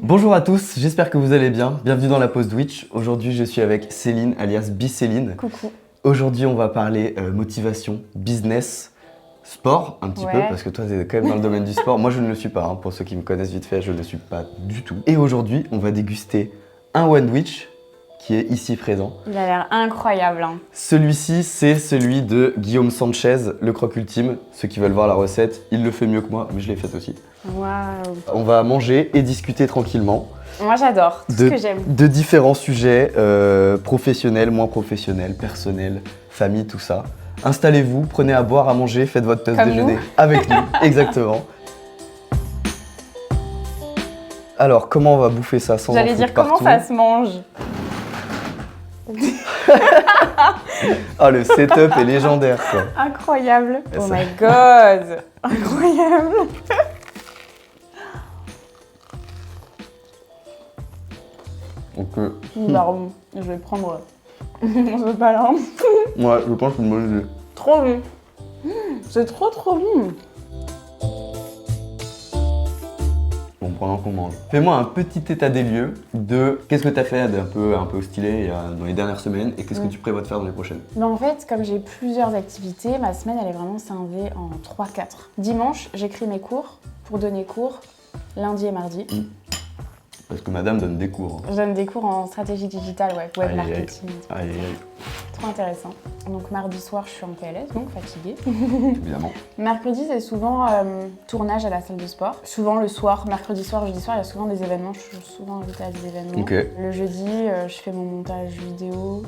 Bonjour à tous, j'espère que vous allez bien. Bienvenue dans la pause Twitch. Aujourd'hui, je suis avec Céline, alias Bicéline. Coucou. Aujourd'hui, on va parler motivation, business, sport un petit peu, parce que toi, tu es quand même dans le domaine du sport. Moi, je ne le suis pas. Hein. Pour ceux qui me connaissent vite fait, je ne le suis pas du tout. Et aujourd'hui, on va déguster un One-Witch qui est ici présent. Il a l'air incroyable. Hein. Celui-ci, c'est celui de Guillaume Sanchez, le croque ultime. Ceux qui veulent voir la recette, il le fait mieux que moi, mais je l'ai faite aussi. Waouh. On va manger et discuter tranquillement. Moi, j'adore, tout ce que j'aime. De différents sujets, professionnels, moins professionnels, personnels, famille, tout ça. Installez-vous, prenez à boire, à manger, faites votre pause déjeuner avec nous, exactement. Alors, comment on va bouffer ça sans en foutre partout ? J'allais dire comment ça se mange. Ah, le setup est légendaire, quoi. Incroyable. Oh my god. Incroyable. Donc, Pardon, je vais prendre ce ballon. Ouais, je pense que je vais manger. Trop bon. C'est trop bon. Bon, pendant qu'on mange. Fais-moi un petit état des lieux de qu'est-ce que tu as fait un peu stylé dans les dernières semaines et qu'est-ce que tu prévois de faire dans les prochaines. Ben en fait, comme j'ai plusieurs activités, ma semaine elle est vraiment scindée en 3-4. Dimanche, j'écris mes cours pour donner cours lundi et mardi. Parce que madame donne des cours. Je donne des cours en stratégie digitale, web marketing. Aïe. Trop intéressant. Donc mardi soir, je suis en PLS, donc fatiguée. Évidemment. Mercredi, c'est souvent tournage à la salle de sport. Souvent le soir, mercredi soir, jeudi soir, il y a souvent des événements. Je suis souvent invitée à des événements. Okay. Le jeudi, je fais mon montage vidéo.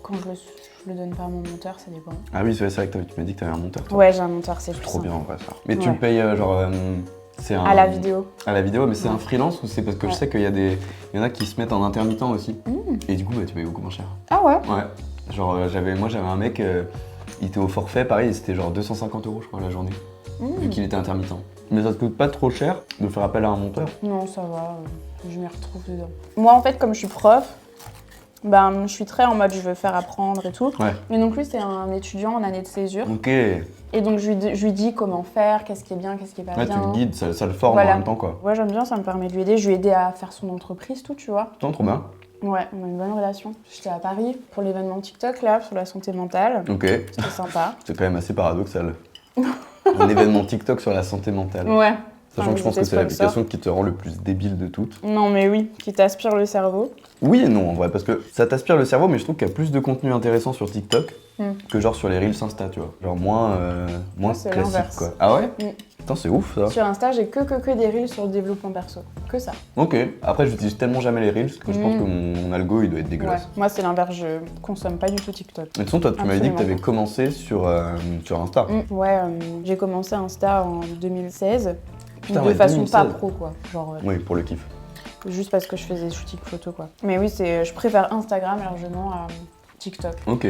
Quand je le donne pas à mon monteur, ça dépend. Ah oui, c'est vrai que tu m'as dit que tu avais un monteur. Toi. Ouais, j'ai un monteur, c'est trop bien en vrai ça. Mais tu le payes c'est à la vidéo. À la vidéo, mais c'est un freelance ou c'est parce que je sais qu'il y en a qui se mettent en intermittent aussi. Et du coup, tu payes beaucoup moins cher. Ah ouais? Ouais. Genre, moi j'avais un mec, il était au forfait, pareil, c'était genre 250 € je crois la journée, vu qu'il était intermittent. Mais ça te coûte pas trop cher de faire appel à un monteur? Non, ça va, je m'y retrouve dedans. Moi en fait, comme je suis prof, je suis très en mode je veux faire apprendre et tout. Ouais. Mais donc lui, c'est un étudiant en année de césure. Ok. Et donc je lui dis comment faire, qu'est-ce qui est bien, qu'est-ce qui est pas bien. Tu le guides, ça le forme en même temps quoi. Ouais, j'aime bien, ça me permet de lui aider. Je lui ai aidé à faire son entreprise, tout, tu vois. Trop bien. Ouais, on a une bonne relation. J'étais à Paris pour l'événement TikTok là, sur la santé mentale. Ok. C'était sympa. C'est quand même assez paradoxal. Un événement TikTok sur la santé mentale. Ouais. Sachant que je pense que c'est l'application qui te rend le plus débile de toutes. Non mais oui, qui t'aspire le cerveau. Oui et non en vrai, parce que ça t'aspire le cerveau, mais je trouve qu'il y a plus de contenu intéressant sur TikTok que genre sur les Reels Insta, tu vois. Genre moins classique quoi. Ah ouais? Putain, c'est ouf ça. Sur Insta, j'ai que des Reels sur le développement perso. Que ça. Ok. Après, j'utilise tellement jamais les Reels que je pense que mon algo il doit être dégueulasse. Ouais. Moi, c'est l'inverse, je consomme pas du tout TikTok. Mais de toute façon, toi, tu m'avais dit que tu avais commencé sur Insta. Ouais, j'ai commencé Insta en 2016. Putain, de façon 2016. Pas pro quoi. Genre, oui, pour le kiff. Juste parce que je faisais des shootings photos quoi. Mais oui, je préfère Instagram largement à TikTok. Ok.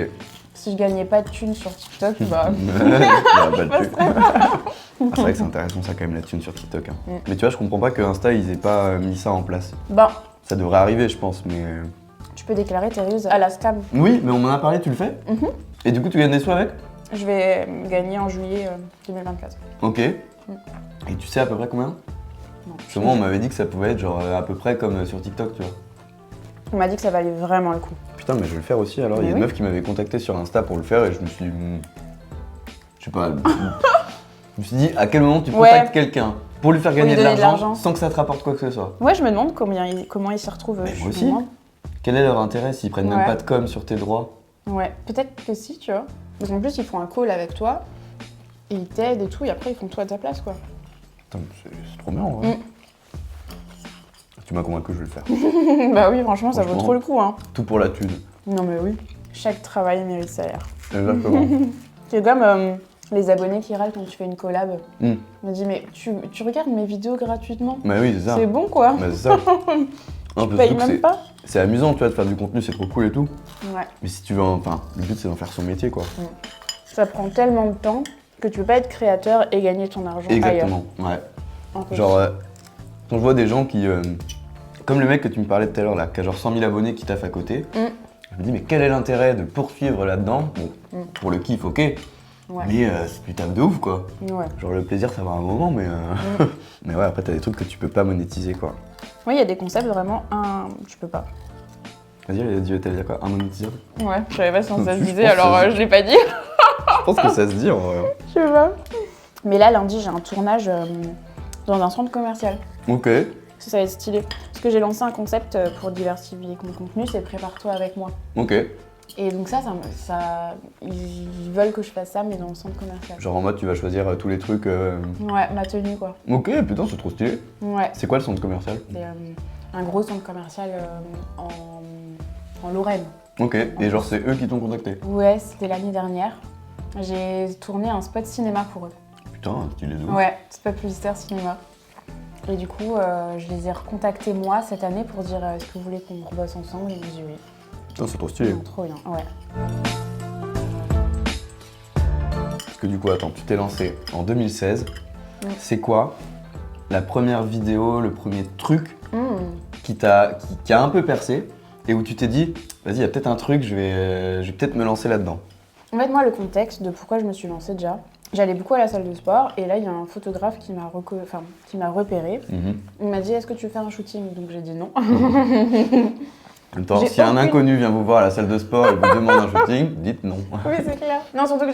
Si je gagnais pas de thunes sur TikTok, bah... C'est vrai que c'est intéressant ça quand même la thune sur TikTok. Hein. Mais tu vois, je comprends pas que Insta ils aient pas mis ça en place. Ça devrait arriver je pense, mais... Tu peux déclarer tes reels à la scam. Oui, mais on m'en a parlé, tu le fais? Et du coup, tu gagnes des sous avec? Je vais gagner en juillet 2024. Ok. Et tu sais à peu près combien? Non. Parce que moi, on m'avait dit que ça pouvait être genre à peu près comme sur TikTok, tu vois. On m'a dit que ça valait vraiment le coup. Putain, mais je vais le faire aussi alors. Il y a une meuf qui m'avait contacté sur Insta pour le faire et je me suis dit... Je sais pas... je me suis dit, à quel moment tu contactes quelqu'un pour lui faire gagner de l'argent sans que ça te rapporte quoi que ce soit? Ouais, je me demande comment ils s'y retrouvent. Mais moi aussi. Quel est leur intérêt s'ils prennent même pas de com sur tes droits? Ouais, peut-être que si, tu vois. Parce qu'en plus, ils font un call avec toi, et ils t'aident et tout, et après, ils font tout à ta place, quoi. Putain, c'est trop bien, en vrai. Tu m'as convaincu, je vais le faire. Bah oui, franchement, ça vaut trop le coup, hein. Tout pour la thune. Non mais oui, chaque travail mérite salaire. Exactement. C'est comme les abonnés qui râlent quand tu fais une collab. On me dit, mais tu regardes mes vidéos gratuitement? Bah oui, c'est ça. C'est bon, quoi. Bah c'est ça. Tu payes même pas. C'est amusant, tu vois, de faire du contenu, c'est trop cool et tout. Ouais. Mais si tu veux, enfin, le but c'est d'en faire son métier, quoi. Ça prend tellement de temps que tu peux pas être créateur et gagner ton argent ailleurs. Exactement, ouais. Genre, quand je vois des gens qui... comme le mec que tu me parlais tout à l'heure, là, qui a genre 100 000 abonnés qui taffent à côté, je me dis, mais quel est l'intérêt de poursuivre là-dedans? Bon, pour le kiff, ok. Ouais. Mais c'est du taf de ouf, quoi. Ouais. Genre le plaisir, ça va un moment, mais... mais ouais, après, t'as des trucs que tu peux pas monétiser, quoi. Oui, il y a des concepts vraiment, tu peux pas. Vas-y, t'allais dire quoi? Immonétisable? Ouais, je savais pas si ça se Je disait, pense que alors je l'ai pas dit. Je pense que ça se dit, en vrai. Je sais pas. Mais là, lundi, j'ai un tournage dans un centre commercial. Ok. Ça va être stylé. Parce que j'ai lancé un concept pour diversifier mon contenu, c'est prépare-toi avec moi. Ok. Et donc ça, ils veulent que je fasse ça, mais dans le centre commercial. Genre en mode, tu vas choisir tous les trucs... Ouais, ma tenue, quoi. Ok, putain, c'est trop stylé. Ouais. C'est quoi le centre commercial? C'est un gros centre commercial en Lorraine. Ok, et genre c'est eux qui t'ont contacté? Ouais, c'était l'année dernière. J'ai tourné un spot cinéma pour eux. Putain, stylé de ouf. Ouais, spot publicitaire cinéma. Et du coup, je les ai recontactés moi cette année pour dire est-ce que vous voulez qu'on rebosse ensemble? Et ils m'ont dit oui. Putain, c'est trop stylé. Trop bien, ouais. Parce que du coup, attends, tu t'es lancé en 2016. C'est quoi la première vidéo, le premier truc qui a un peu percé et où tu t'es dit, vas-y, il y a peut-être un truc, je vais peut-être me lancer là-dedans? En fait, moi, le contexte de pourquoi je me suis lancée déjà, j'allais beaucoup à la salle de sport et là, il y a un photographe qui m'a repérée. Il m'a dit, est-ce que tu veux faire un shooting? Donc j'ai dit non. En même temps, si un inconnu vient vous voir à la salle de sport et vous demande un shooting, dites non. Oui, c'est clair. Non, surtout que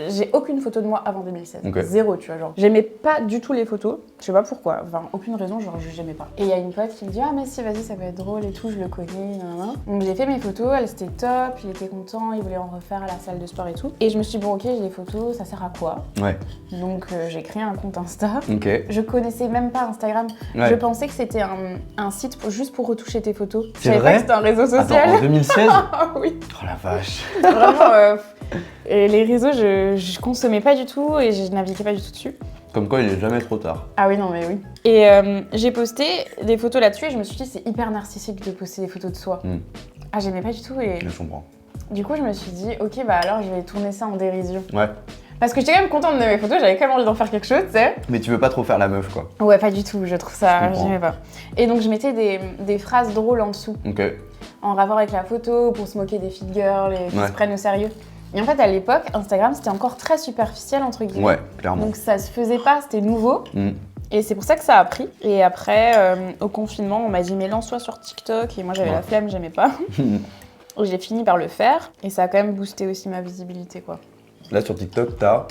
j'ai aucune photo de moi avant 2016. Okay. Zéro, tu vois, genre. J'aimais pas du tout les photos. Je sais pas pourquoi. Enfin, aucune raison, genre, j'aimais pas. Et il y a une pote qui me dit, ah, mais si, vas-y, ça peut être drôle et tout, je le connais, nan. Donc j'ai fait mes photos, elles étaient top, il était content, il voulait en refaire à la salle de sport et tout. Et je me suis dit, bon, ok, j'ai des photos, ça sert à quoi? Ouais. Donc j'ai créé un compte Insta. Ok. Je connaissais même pas Instagram. Ouais. Je pensais que c'était un site juste pour retoucher tes photos. C'est vrai? Que c'était un réseau social. Attends, en 2016? Oui. Oh la vache. Vraiment, les réseaux, je consommais pas du tout et je naviguais pas du tout dessus. Comme quoi, il est jamais trop tard. Ah oui, non mais oui. Et j'ai posté des photos là-dessus et je me suis dit c'est hyper narcissique de poster des photos de soi. Ah, j'aimais pas du tout et... Je comprends. Du coup, je me suis dit, ok, bah alors je vais tourner ça en dérision. Ouais. Parce que j'étais quand même contente de mes photos, j'avais quand même envie d'en faire quelque chose, tu sais. Mais tu veux pas trop faire la meuf, quoi. Ouais, pas du tout, je trouve ça, j'aimais pas. Et donc je mettais des phrases drôles en dessous. Ok. En rapport avec la photo, pour se moquer des fit girls et qui se prennent au sérieux. Et en fait, à l'époque, Instagram, c'était encore très superficiel, entre guillemets. Ouais, clairement. Donc ça se faisait pas, c'était nouveau. Et c'est pour ça que ça a pris. Et après, au confinement, on m'a dit, mais lance-toi sur TikTok. Et moi, j'avais la flemme, j'aimais pas. J'ai fini par le faire. Et ça a quand même boosté aussi ma visibilité, quoi. Là, sur TikTok, t'as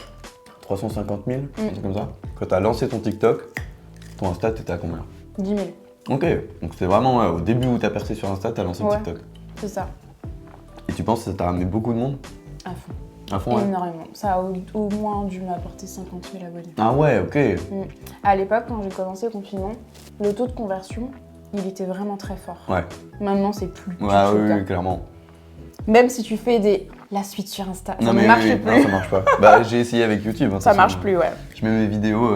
350 000, un truc comme ça. Quand t'as lancé ton TikTok, ton Insta, t'étais à combien? 10 000. Ok, donc c'était vraiment au début où t'as percé sur Insta, t'as lancé TikTok. C'est ça. Et tu penses que ça t'a ramené beaucoup de monde? À fond. À fond, ouais. Énormément. Ça a au moins dû m'apporter 50 000 abonnés. Ah ouais, ok. À l'époque, quand j'ai commencé le confinement, le taux de conversion, il était vraiment très fort. Ouais. Maintenant, c'est plus. Ouais, oui, clairement. Même si tu fais la suite sur Insta, non, ça mais ne marche plus. Non, ça marche pas. Bah, j'ai essayé avec YouTube. Hein, ça marche plus, ouais. Je mets mes vidéos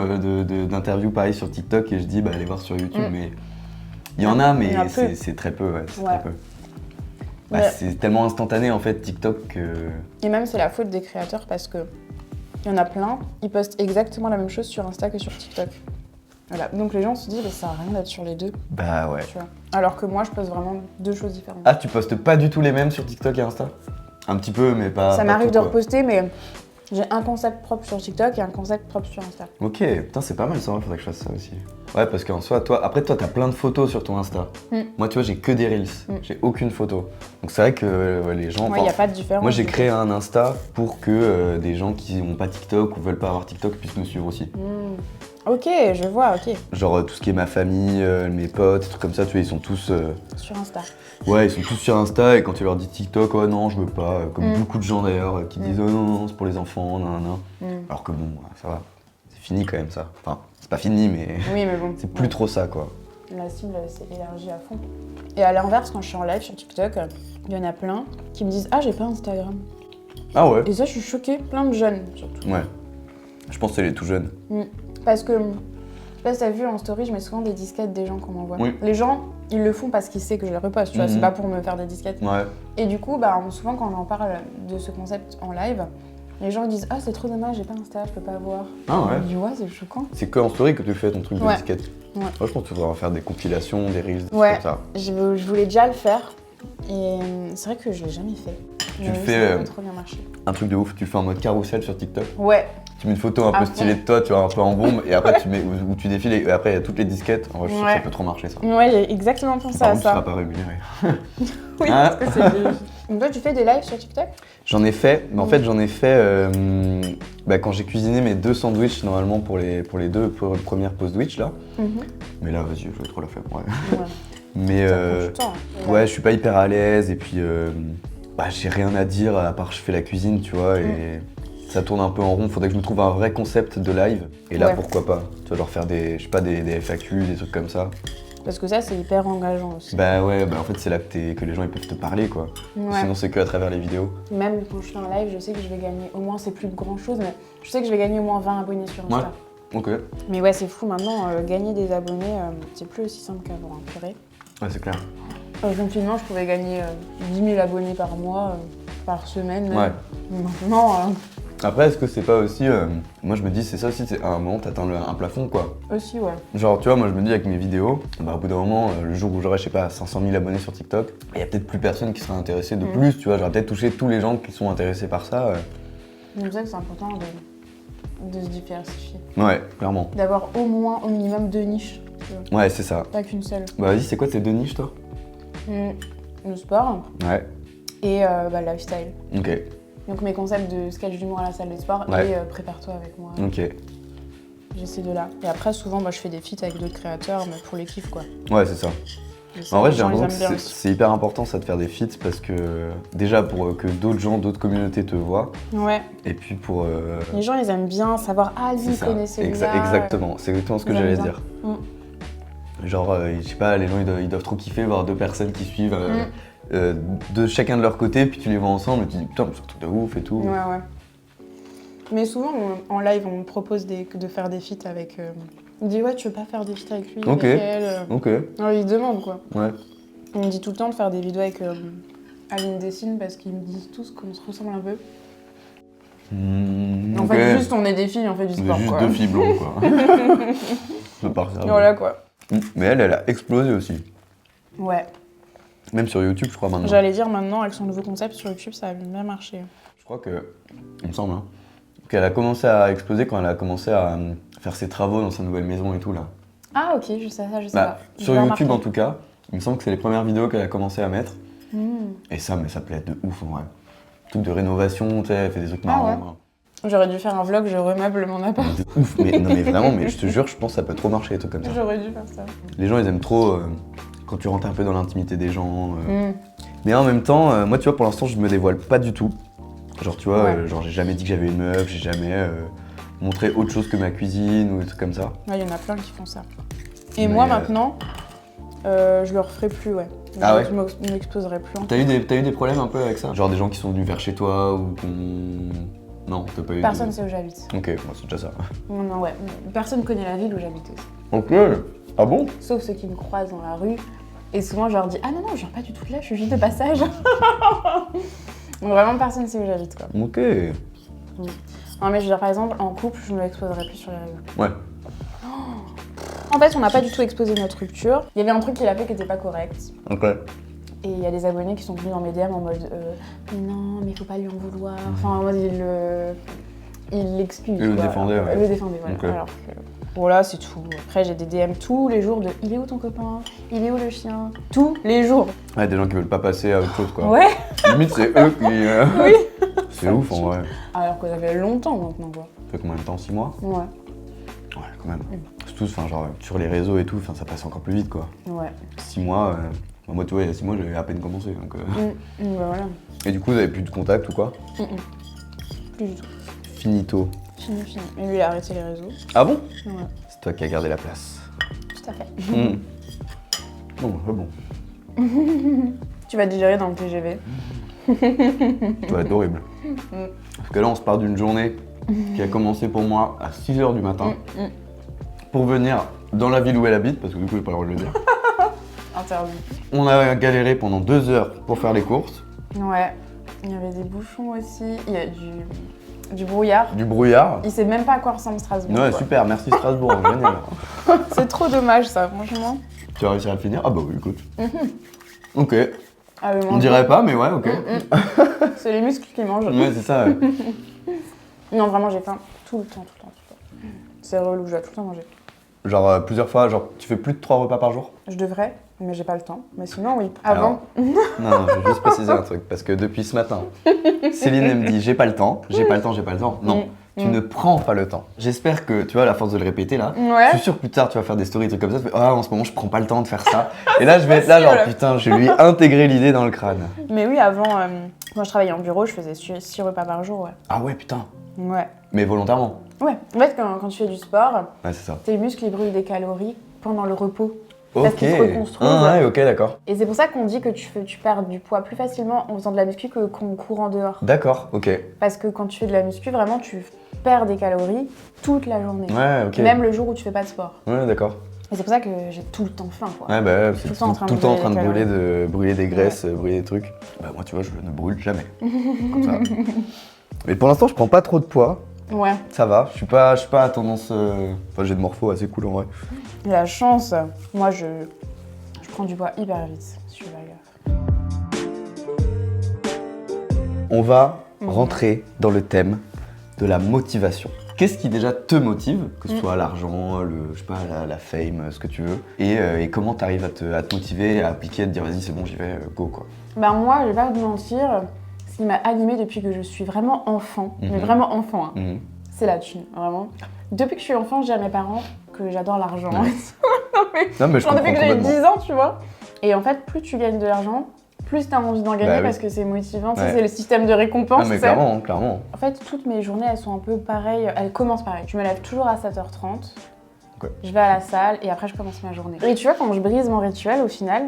d'interviews pareil sur TikTok et je dis, bah, allez voir sur YouTube, mais il y en a, mais c'est très peu, ouais. C'est très peu. Bah, c'est tellement instantané en fait, TikTok que... Et même, c'est la faute des créateurs parce que il y en a plein, ils postent exactement la même chose sur Insta que sur TikTok. Voilà. Donc les gens se disent, bah, ça sert à rien d'être sur les deux. Bah ouais. Tu vois. Alors que moi, je poste vraiment deux choses différentes. Ah, tu postes pas du tout les mêmes sur TikTok et Insta? Un petit peu, mais pas... Ça m'arrive de reposter, mais j'ai un concept propre sur TikTok et un concept propre sur Insta. Ok, putain, c'est pas mal ça, il faudrait que je fasse ça aussi. Ouais, parce qu'en soi, toi, t'as plein de photos sur ton Insta. Moi, tu vois, j'ai que des Reels, j'ai aucune photo. Donc c'est vrai que les gens... Ouais, il n'y a pas de différence. Moi, j'ai créé un Insta pour que des gens qui n'ont pas TikTok ou veulent pas avoir TikTok puissent me suivre aussi. Ok, je vois, ok. Genre tout ce qui est ma famille, mes potes, des trucs comme ça, tu vois, ils sont tous... Sur Insta. Ouais, ils sont tous sur Insta et quand tu leur dis TikTok, oh non, je veux pas, comme beaucoup de gens d'ailleurs, qui disent oh non, c'est pour les enfants, nan. Alors que bon, ça va, c'est fini quand même ça. Enfin, c'est pas fini, mais, oui, mais bon, c'est plus trop ça, quoi. La cible s'est élargie à fond. Et à l'inverse, quand je suis en live sur TikTok, il y en a plein qui me disent ah, j'ai pas Instagram. Ah ouais? Et ça, je suis choquée, plein de jeunes surtout. Ouais, je pense que c'est les tout jeunes. Parce que, je sais pas si t'as vu en story, je mets souvent des disquettes des gens qu'on m'envoie. Oui. Les gens, ils le font parce qu'ils savent que je les reposte, tu vois, c'est pas pour me faire des disquettes. Ouais. Et du coup, bah, souvent quand on en parle de ce concept en live, les gens disent ah, c'est trop dommage, j'ai pas Insta, je peux pas voir. Ah ouais? Je dis ouais, c'est choquant. C'est que en story que tu fais ton truc de disquette. Ouais. Moi, je pense que tu devrais faire des compilations, des reels, des trucs Ouais, comme ça. je voulais déjà le faire et c'est vrai que je l'ai jamais fait. Tu le fais. Ça a trop bien marché. Un truc de ouf, tu fais en mode carrousel sur TikTok. Ouais. Tu mets une photo un peu stylée de toi, tu vois, un peu en bombe, et après tu mets où tu défiles, et après il y a toutes les disquettes. En vrai, je suis sûr que ça peut trop marcher ça. Ouais, j'ai exactement pensé à Tu ça. seras pas rémunéré. Oui, parce que c'est des... Donc toi, tu fais des lives sur TikTok? J'en ai fait, mais en fait j'en ai fait quand j'ai cuisiné mes 2 sandwichs normalement pour les deux premières pauses Twitch là. Mais là, vas-y, je vais trop la faire. Ouais. Mais Ça prend du temps. ouais, je suis pas hyper à l'aise et puis j'ai rien à dire à part je fais la cuisine, tu vois, et ça tourne un peu en rond. Faudrait que je me trouve un vrai concept de live. Et là, pourquoi pas? Tu vas leur faire des FAQ, des trucs comme ça. Parce que ça, c'est hyper engageant aussi. Bah ouais, en fait, c'est là que les gens ils peuvent te parler, quoi. Ouais. Sinon, c'est que à travers les vidéos. Même quand je fais un live, je sais que je vais gagner, au moins, c'est plus de grand chose, mais je sais que je vais gagner au moins 20 abonnés sur Insta. Ouais, ok. Mais ouais, c'est fou maintenant, gagner des abonnés, c'est plus aussi simple qu'avant, hein, purée. Ouais, c'est clair. Confinement, je pouvais gagner 10 000 abonnés par mois, par semaine. Même. Ouais. Maintenant, Après, est-ce que c'est pas aussi. Moi, je me dis, c'est ça aussi, c'est à un moment, t'atteins un plafond, quoi. aussi, ouais. Genre, tu vois, moi, je me dis, avec mes vidéos, au bout d'un moment, le jour où j'aurai, je sais pas, 500 000 abonnés sur TikTok, il y a peut-être plus personne qui sera intéressé de plus, tu vois. J'aurais peut-être touché tous les gens qui sont intéressés par ça. C'est pour ça que c'est important de se diversifier. Ouais, clairement. D'avoir au moins, au minimum, 2 niches. Ouais, c'est ça. Pas qu'une seule. Bah, vas-y, c'est quoi tes 2 niches, toi? Le sport Ouais. et le lifestyle. Ok. Donc mes concepts de sketch d'humour à la salle de sport et prépare-toi avec moi. Ok. J'ai ces deux-là. Et après, souvent, je fais des feats avec d'autres créateurs, mais pour les kiffs, quoi. Ouais, c'est ça. Ça, En vrai, les j'ai gens, l'impression ils aiment que bien c'est hyper important ça de faire des feats parce que déjà pour que d'autres gens, d'autres communautés te voient. Ouais. Et puis pour. Les gens, ils aiment bien savoir, lui, il connaît celui-là. Exactement, c'est exactement ce que j'allais dire. Genre, je sais pas, les gens ils doivent trop kiffer voir 2 personnes qui suivent de chacun de leur côté, puis tu les vois ensemble et tu dis putain, c'est un truc de ouf et tout. Ouais. Mais souvent, en live, on me propose de faire des feats avec. On me dit, ouais, tu veux pas faire des feats avec lui, avec elle Ok. Alors, ils demandent, quoi. Ouais. On me dit tout le temps de faire des vidéos avec Aline Dessine parce qu'ils me disent tous qu'on se ressemble un peu. En fait, juste on est des filles, on fait du sport, juste quoi. 2 filles blondes, quoi. Ça part ça. Voilà, quoi. Mais elle a explosé aussi. Ouais. Même sur YouTube, je crois, maintenant. J'allais dire maintenant, avec son nouveau concept sur YouTube, ça a bien marché. Je crois que, il me semble, qu'elle a commencé à exploser quand elle a commencé à faire ses travaux dans sa nouvelle maison et tout, là. Ah, ok, je sais pas. Sur YouTube, en tout cas, il me semble que c'est les premières vidéos qu'elle a commencé à mettre. Et ça plaît de ouf, en vrai. Truc de rénovation, tu sais, elle fait des trucs marrants. Ouais. J'aurais dû faire un vlog, je remeuble mon appart. De ouf, mais vraiment, mais je te jure, je pense que ça peut trop marcher, des trucs comme ça. J'aurais dû faire ça. Les gens, ils aiment trop quand tu rentres un peu dans l'intimité des gens. Mais en même temps, moi, tu vois, pour l'instant, je me dévoile pas du tout. Genre, tu vois, j'ai jamais dit que j'avais une meuf, j'ai jamais montré autre chose que ma cuisine ou des trucs comme ça. Ouais, il y en a plein qui font ça. Et moi, maintenant, je le referai plus, ouais. Ah ouais? Je m'exposerai plus. T'as eu des problèmes un peu avec ça? Genre des gens qui sont venus vers chez toi ou Non, t'as pas eu. Personne sait où j'habite. Ok, bon, c'est déjà ça. Non, ouais. Personne connaît la ville où j'habite aussi. Ok. Ah bon? Sauf ceux qui me croisent dans la rue. Et souvent, je leur dis, ah non, je viens pas du tout de là, je suis juste de passage. Donc vraiment, personne sait où j'habite, quoi. Ok. Non, mais je veux dire, par exemple, en couple, je ne m'exposerai plus sur les réseaux. Ouais. En fait, on n'a pas du tout exposé notre rupture. Il y avait un truc qu'il a fait qui n'était pas correct. Ok. Et il y a des abonnés qui sont venus dans mes DM en mode mais non, mais il faut pas lui en vouloir. Enfin, en mode, il l'excuse. Il le défendait, ouais. Il le défendait, voilà. Okay. Alors que, voilà, c'est tout. Après, j'ai des DM tous les jours de il est où ton copain? Il est où le chien? Tous les jours. Ouais, des gens qui veulent pas passer à autre chose, quoi. Ouais. Limite, c'est eux qui. Oui. C'est ouf, en vrai. Alors que ça fait longtemps maintenant, quoi. Ça fait combien de temps? 6 mois? Ouais. Ouais, quand même. Surtout, genre, sur les réseaux et tout, ça passe encore plus vite, quoi. Ouais. 6 mois, moi, tu vois, il y a 6 mois, j'avais à peine commencé, donc... Bah voilà. Et du coup, vous avez plus de contact ou quoi? Plus du tout. Finito. Fini. Et lui, il a arrêté les réseaux. Ah bon? Ouais. C'est toi qui as gardé la place. Tout à fait. Bon, c'est bon. Tu vas digérer dans le TGV. Ça va être horrible. Parce que là, on se part d'une journée qui a commencé pour moi à 6h du matin pour venir dans la ville où elle habite, parce que du coup, j'ai pas le droit de le dire. Interdit. On a galéré pendant 2 heures pour faire les courses. Ouais. Il y avait des bouchons aussi. Il y a du brouillard. Du brouillard. Il sait même pas à quoi ressemble Strasbourg. Ouais, quoi. super, merci Strasbourg, génial. C'est trop dommage ça, franchement. Tu as réussi à le finir? Ah bah oui, écoute. Ok. Ah, On dirait pas, mais ouais, ok. C'est les muscles qui mangent. Ouais, c'est ça. Ouais. Non, vraiment, j'ai faim tout le temps. C'est relou, je dois tout le temps manger. Genre plusieurs fois, genre tu fais plus de 3 repas par jour? Je devrais, mais j'ai pas le temps. Mais sinon, oui. Alors, Avant. non, je vais juste préciser un truc, parce que depuis ce matin, Céline elle me dit j'ai pas le temps. Non, tu ne prends pas le temps. J'espère que, tu vois, à la force de le répéter là, Ouais. je suis sûr que plus tard tu vas faire des stories, des trucs comme ça, tu fais ah en ce moment je prends pas le temps de faire ça. Et là je vais être là genre putain, je lui ai intégré l'idée dans le crâne. Mais oui, avant, quand je travaillais en bureau, je faisais 6 repas par jour, ouais. Ah ouais putain. Ouais. Mais volontairement. Ouais. En fait, quand tu fais du sport, Ouais c'est ça. tes muscles ils brûlent des calories pendant le repos. Parce Ok. qu'ils se reconstruisent. Ah ouais, ok, d'accord. Et c'est pour ça qu'on dit que tu perds du poids plus facilement en faisant de la muscu qu'en courant dehors. D'accord, ok. Parce que quand tu fais de la muscu, vraiment, tu perds des calories toute la journée. Ouais, ok. Même le jour où tu fais pas de sport. Ouais, d'accord. Et c'est pour ça que j'ai tout le temps faim, quoi. Ouais, bah, Tout c'est le temps en train tout le temps en train de brûler brûler des graisses, brûler des trucs. Bah, moi, tu vois, je ne brûle jamais. Comme ça. Mais pour l'instant, je prends pas trop de poids. Ouais. Ça va, je suis pas à tendance. Enfin, j'ai de morpho assez cool en vrai. La chance, moi, je prends du poids hyper vite, si je fais pas gaffe. On va rentrer dans le thème de la motivation. Qu'est-ce qui déjà te motive, que ce soit l'argent, je sais pas, la fame, ce que tu veux, et comment tu arrives à te motiver, à appliquer, à te dire vas-y c'est bon j'y vais, go quoi. Ben moi, je vais pas te mentir, ce qui m'a animée depuis que je suis vraiment enfant, mais vraiment enfant, hein, c'est la thune, vraiment. Depuis que je suis enfant, je dis à mes parents que j'adore l'argent. Ouais. Non mais je comprends depuis que j'ai complètement. 10 ans, tu vois. Et en fait, plus tu gagnes de l'argent, plus tu as envie d'en gagner Bah oui. parce que c'est motivant, Ouais. c'est le système de récompense. Ah mais tu sais. clairement, clairement. En fait, toutes mes journées, elles sont un peu pareilles. Elles commencent pareil. Je me lève toujours à 7h30. Ok. Je vais à la salle et après je commence ma journée. Et tu vois, quand je brise mon rituel, au final,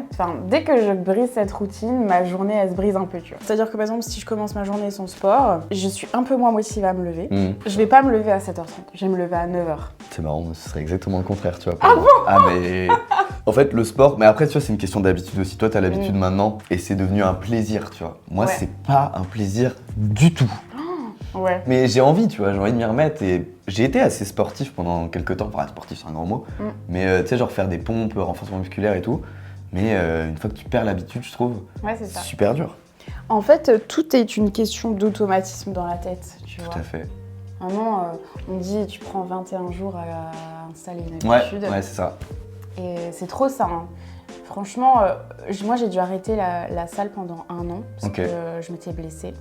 dès que je brise cette routine, ma journée, elle se brise un peu, tu vois. C'est-à-dire que par exemple, si je commence ma journée sans sport, je suis un peu moins motivée à me lever. Je vais pas me lever à 7h30, je vais me lever à 9h. C'est marrant, ce serait exactement le contraire, tu vois. Ah bon? Ah mais... En fait, le sport, mais après, tu vois, c'est une question d'habitude aussi. Toi, t'as l'habitude maintenant et c'est devenu un plaisir, tu vois. Moi, c'est pas un plaisir du tout. Ouais. Mais j'ai envie, tu vois, j'ai envie de m'y remettre et j'ai été assez sportif pendant quelques temps. Enfin, sportif, c'est un grand mot. Mais tu sais, genre faire des pompes, renforcement musculaire et tout. Mais une fois que tu perds l'habitude, je trouve, Ouais, c'est ça. super dur. En fait, tout est une question d'automatisme dans la tête, tu vois. Tout à fait. Vraiment, on dit tu prends 21 jours à installer une Ouais, habitude. ouais, c'est ça. Et c'est trop ça. Hein. Franchement, moi j'ai dû arrêter la salle pendant 1 an parce que je m'étais blessée.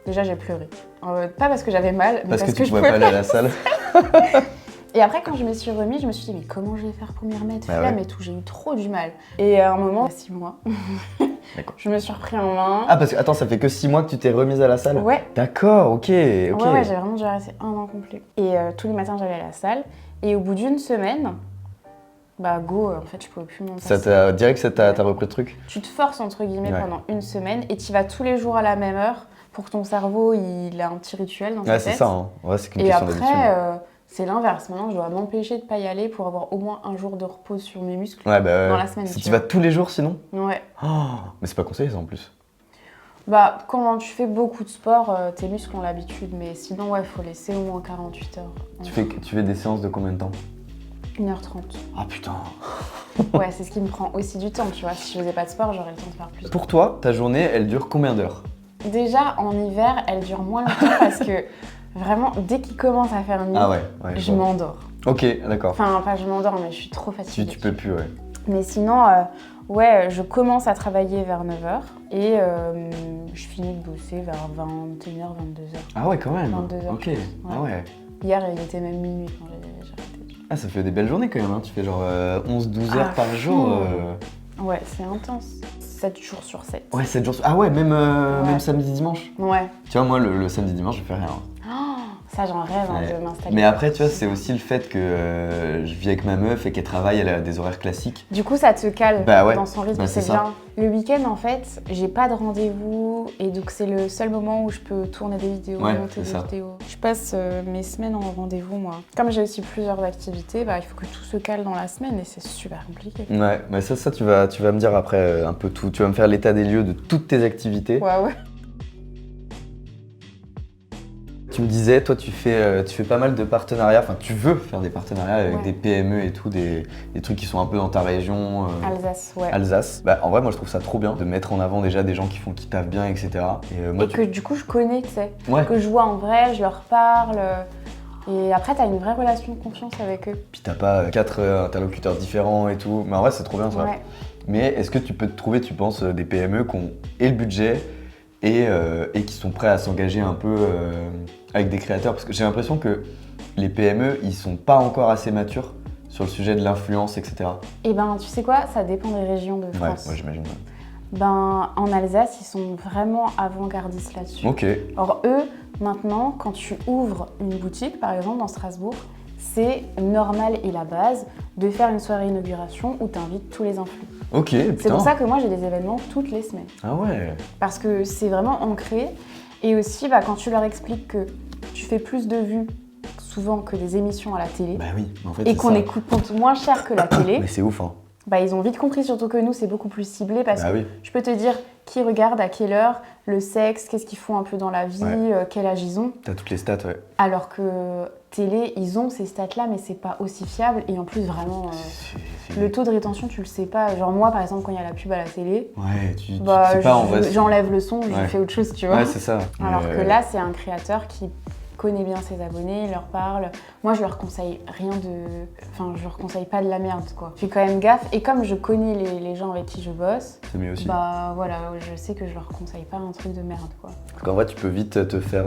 Déjà j'ai pleuré. Pas parce que j'avais mal, mais Parce que tu je pouvais pas aller à la salle. Et après quand je me suis remise, je me suis dit mais comment je vais faire pour m'y remettre, Bah flemme ouais. et tout. J'ai eu trop du mal. Et à un moment, il y a 6 mois, je me suis repris en main. Ah, parce que, attends, ça fait que 6 mois que tu t'es remise à la salle? Ouais. D'accord, ok. Ouais, j'ai vraiment dû arrêter 1 an complet. Et tous les matins j'allais à la salle. Et au bout d'une semaine, bah go, en fait je pouvais plus m'en passer. Direct, t'as repris le truc? Tu te forces entre guillemets pendant 1 semaine et tu vas tous les jours à la même heure pour que ton cerveau il a un petit rituel dans sa tête. Ouais, c'est ça, hein. Ouais, c'est qu'une Et question d'habitude. après, c'est l'inverse. Maintenant, je dois m'empêcher de pas y aller pour avoir au moins 1 jour de repos sur mes muscles Ouais, bah ouais. dans la semaine. Si tu tu vois. vas tous les jours sinon? Ouais. Oh, mais c'est pas conseillé ça en plus. Bah, quand tu fais beaucoup de sport, tes muscles ont l'habitude, mais sinon, ouais, faut laisser au moins 48 heures. Tu fais des séances de combien de temps? 1h30. Ah putain. Ouais, c'est ce qui me prend aussi du temps, tu vois. Si je faisais pas de sport, j'aurais le temps de faire plus. Pour toi, ta journée, elle dure combien d'heures? Déjà, en hiver, elle dure moins longtemps parce que vraiment, dès qu'il commence à faire nuit, Ah ouais, je m'endors. Ok, d'accord. Enfin, pas je m'endors, mais je suis trop fatiguée. Tu peux plus, ouais. Mais sinon, ouais, je commence à travailler vers 9h et je finis de bosser vers 21h, 22h. Ah ouais, quand même. 22h. Ok, ah ouais. Hier, il était même minuit quand j'ai arrêté. Ah, ça fait des belles journées quand même, hein. Tu fais genre 11-12 heures Ah, par jour. Ouais, c'est intense. 7 jours sur 7. Ouais, 7 jours. Ah ouais, même samedi, dimanche. Ouais. Tu vois, moi, le samedi, dimanche, je fais rien. Ça, j'en rêve Ouais. de m'installer. Mais après, tu vois, c'est aussi le fait que je vis avec ma meuf et qu'elle travaille, elle a des horaires classiques. Du coup, ça te cale Bah ouais. dans son rythme, Bah, c'est c'est bien. ça. Le week-end, en fait, j'ai pas de rendez-vous et donc c'est le seul moment où je peux tourner des vidéos, Ouais, monter c'est des ça. vidéos. Je passe mes semaines en rendez-vous, moi. Comme j'ai aussi plusieurs activités, bah, il faut que tout se cale dans la semaine et c'est super compliqué. Ouais, mais ça tu vas me dire après un peu tout. Tu vas me faire l'état des lieux de toutes tes activités. Ouais, ouais. tu me disais, toi tu fais pas mal de partenariats, enfin tu veux faire des partenariats avec des PME et tout, des trucs qui sont un peu dans ta région. Alsace, ouais. Alsace. Bah, en vrai, moi je trouve ça trop bien de mettre en avant déjà des gens qui taffent bien, etc. Et que du coup je connais, tu sais, Ouais. que je vois en vrai, je leur parle. Et après, t'as une vraie relation de confiance avec eux. Puis t'as pas 4 interlocuteurs différents et tout. Mais en vrai, c'est trop bien ça. Ouais. Mais est-ce que tu peux te trouver, tu penses, des PME qui ont et le budget et qui sont prêts à s'engager un peu avec des créateurs? Parce que j'ai l'impression que les PME, ils sont pas encore assez matures sur le sujet de l'influence, etc. Et ben, tu sais quoi, ça dépend des régions de France. Ouais, j'imagine. Ben, en Alsace, ils sont vraiment avant-gardistes là-dessus. Ok. Or, eux, maintenant, quand tu ouvres une boutique, par exemple, dans Strasbourg, c'est normal et la base de faire une soirée inauguration où tu invites tous les influx. Ok, putain. C'est pour ça que moi, j'ai des événements toutes les semaines. Ah ouais. Parce que c'est vraiment ancré. Et aussi, bah, quand tu leur expliques que tu fais plus de vues souvent que des émissions à la télé, Bah oui, en fait, et qu'on coûte moins cher que la télé, mais c'est ouf, hein. bah, ils ont vite compris, surtout que nous, c'est beaucoup plus ciblé parce Bah que oui. je peux te dire qui regarde, à quelle heure, le sexe, qu'est-ce qu'ils font un peu dans la vie, quel âge ils ont. T'as toutes les stats, ouais. Alors que télé, ils ont ces stats-là, mais c'est pas aussi fiable. Et en plus, vraiment, le taux de rétention, tu le sais pas. Genre moi, par exemple, quand il y a la pub à la télé, ouais, tu sais pas en vrai. J'enlève le son, je fais autre chose, tu vois. Ouais, c'est ça. Alors que là, c'est un créateur qui connaît bien ses abonnés, il leur parle. Moi, je leur conseille rien de... Enfin, je leur conseille pas de la merde, quoi. Je fais quand même gaffe. Et comme je connais les gens avec qui je bosse, c'est mieux aussi. Bah voilà, je sais que je leur conseille pas un truc de merde, quoi. Parce qu'en vrai, tu peux vite te faire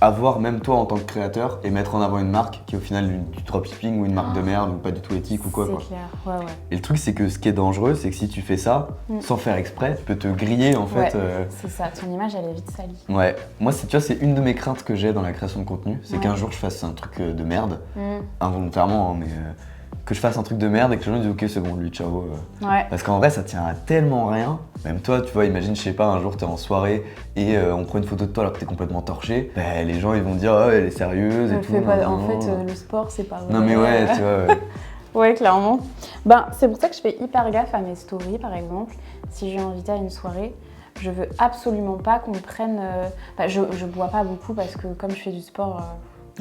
avoir, même toi en tant que créateur, et mettre en avant une marque qui est au final du dropshipping ou une marque de merde ou pas du tout éthique ou quoi. C'est clair, ouais. Et le truc, c'est que ce qui est dangereux, c'est que si tu fais ça, sans faire exprès, tu peux te griller en fait. C'est ça, ton image elle est vite salie. Ouais, moi tu vois, c'est une de mes craintes que j'ai dans la création de contenu, c'est qu'un jour je fasse un truc de merde, involontairement, hein, mais que je fasse un truc de merde et que les gens disent ok c'est bon lui ciao. Ouais. Parce qu'en vrai ça tient à tellement rien. Même toi tu vois, imagine je sais pas, un jour t'es en soirée et on prend une photo de toi alors que t'es complètement torché, bah, les gens ils vont dire oh elle est sérieuse et tout. En fait le sport c'est pas vrai. Non mais ouais tu vois. Ouais clairement. Ben c'est pour ça que je fais hyper gaffe à mes stories par exemple. Si j'ai invité à une soirée, je veux absolument pas qu'on me prenne... je bois pas beaucoup parce que comme je fais du sport...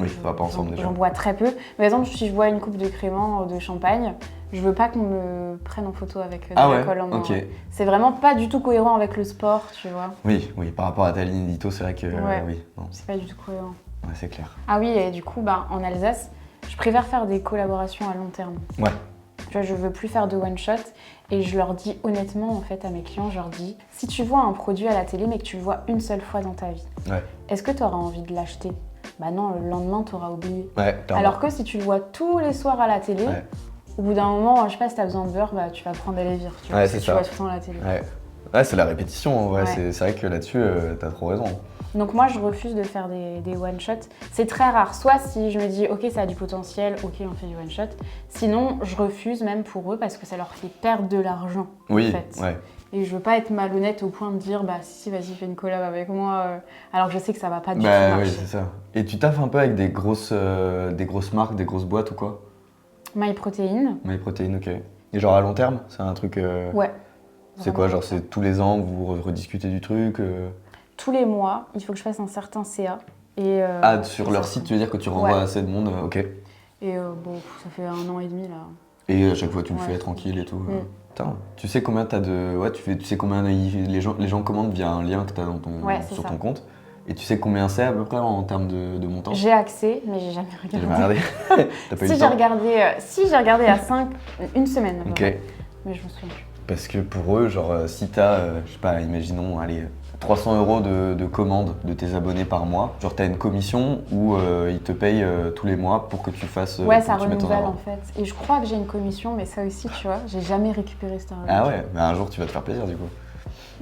oui, ça va pas ensemble déjà. J'en bois très peu. Par exemple, si je bois une coupe de crément de champagne, je veux pas qu'on me prenne en photo avec de l'alcool en main. Okay. C'est vraiment pas du tout cohérent avec le sport, tu vois. Oui, par rapport à ta ligne édito, c'est vrai que oui. Non. C'est pas du tout cohérent. Ouais, c'est clair. Ah oui, et du coup, en Alsace, je préfère faire des collaborations à long terme. Ouais. Tu vois, je veux plus faire de one shot et je leur dis honnêtement, en fait, à mes clients, je leur dis, si tu vois un produit à la télé mais que tu le vois une seule fois dans ta vie, est-ce que tu auras envie de l'acheter ? Bah non, le lendemain, tu auras oublié. Ouais, alors que si tu le vois tous les soirs à la télé, au bout d'un moment, je sais pas si tu as besoin de beurre, bah tu vas prendre des lévires, tu vois, parce que tu vois tout le temps à la télé. Ouais, c'est la répétition, en vrai. C'est vrai que là-dessus, t'as trop raison. Donc moi, je refuse de faire des one-shots. C'est très rare. Soit si je me dis, ok, ça a du potentiel, ok, on fait du one-shot. Sinon, je refuse même pour eux parce que ça leur fait perdre de l'argent, en fait. Ouais. Et je veux pas être malhonnête au point de dire, bah si, vas-y, fais une collab avec moi, alors que je sais que ça va pas du tout marcher. Oui, c'est ça. Et tu taffes un peu avec des grosses marques, des grosses boîtes ou quoi ? MyProtein. MyProtein, ok. Et genre à long terme, c'est un truc... Ouais. C'est quoi, genre c'est tous les ans que vous rediscutez du truc Tous les mois, il faut que je fasse un certain CA. Et, sur leur site, tu veux dire que tu renvoies assez de monde, ok. Et bon, ça fait 1 an et demi là. Et à chaque fois tu le fais tranquille et tout. Putain, tu sais combien t'as de... Ouais, tu sais combien les gens commandent via un lien que t'as sur ton compte. Et tu sais combien c'est à peu près en termes de montant ? J'ai accès, mais j'ai jamais regardé. T'as pas eu le temps ? Si j'ai regardé à 5, une semaine. Ok. Mais je me souviens plus. Parce que pour eux, genre si t'as, je sais pas, imaginons, allez, 300 € de commande de tes abonnés par mois, genre t'as une commission où ils te payent tous les mois pour que tu fasses... Ouais, ça renouvelle en fait. Et je crois que j'ai une commission, mais ça aussi, tu vois, j'ai jamais récupéré cette argent. Ah ouais, bah un jour tu vas te faire plaisir du coup.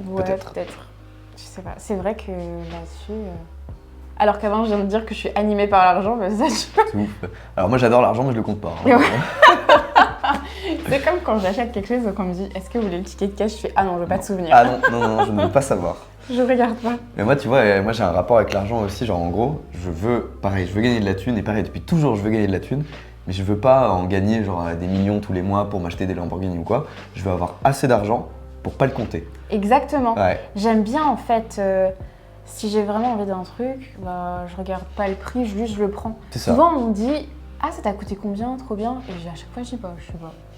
Ouais, peut-être. Je sais pas. C'est vrai que là-dessus... Alors qu'avant, je viens de dire que je suis animée par l'argent, mais ça, C'est ouf. Alors moi j'adore l'argent, mais je le compte pas. Hein. C'est comme quand j'achète quelque chose et qu'on me dit est-ce que vous voulez le ticket de cash, je fais ah non, je veux pas de souvenir. Ah non, je ne veux pas savoir. Je regarde pas. Mais moi tu vois, moi j'ai un rapport avec l'argent aussi, genre en gros, je veux gagner de la thune et pareil depuis toujours je veux gagner de la thune, mais je veux pas en gagner genre des millions tous les mois pour m'acheter des Lamborghini ou quoi. Je veux avoir assez d'argent pour pas le compter. Exactement. Ouais. J'aime bien en fait Si j'ai vraiment envie d'un truc, bah, je regarde pas le prix, juste je le prends. C'est ça. Souvent, on me dit « Ah, ça t'a coûté combien? Trop bien !» Et à chaque fois, je sais pas.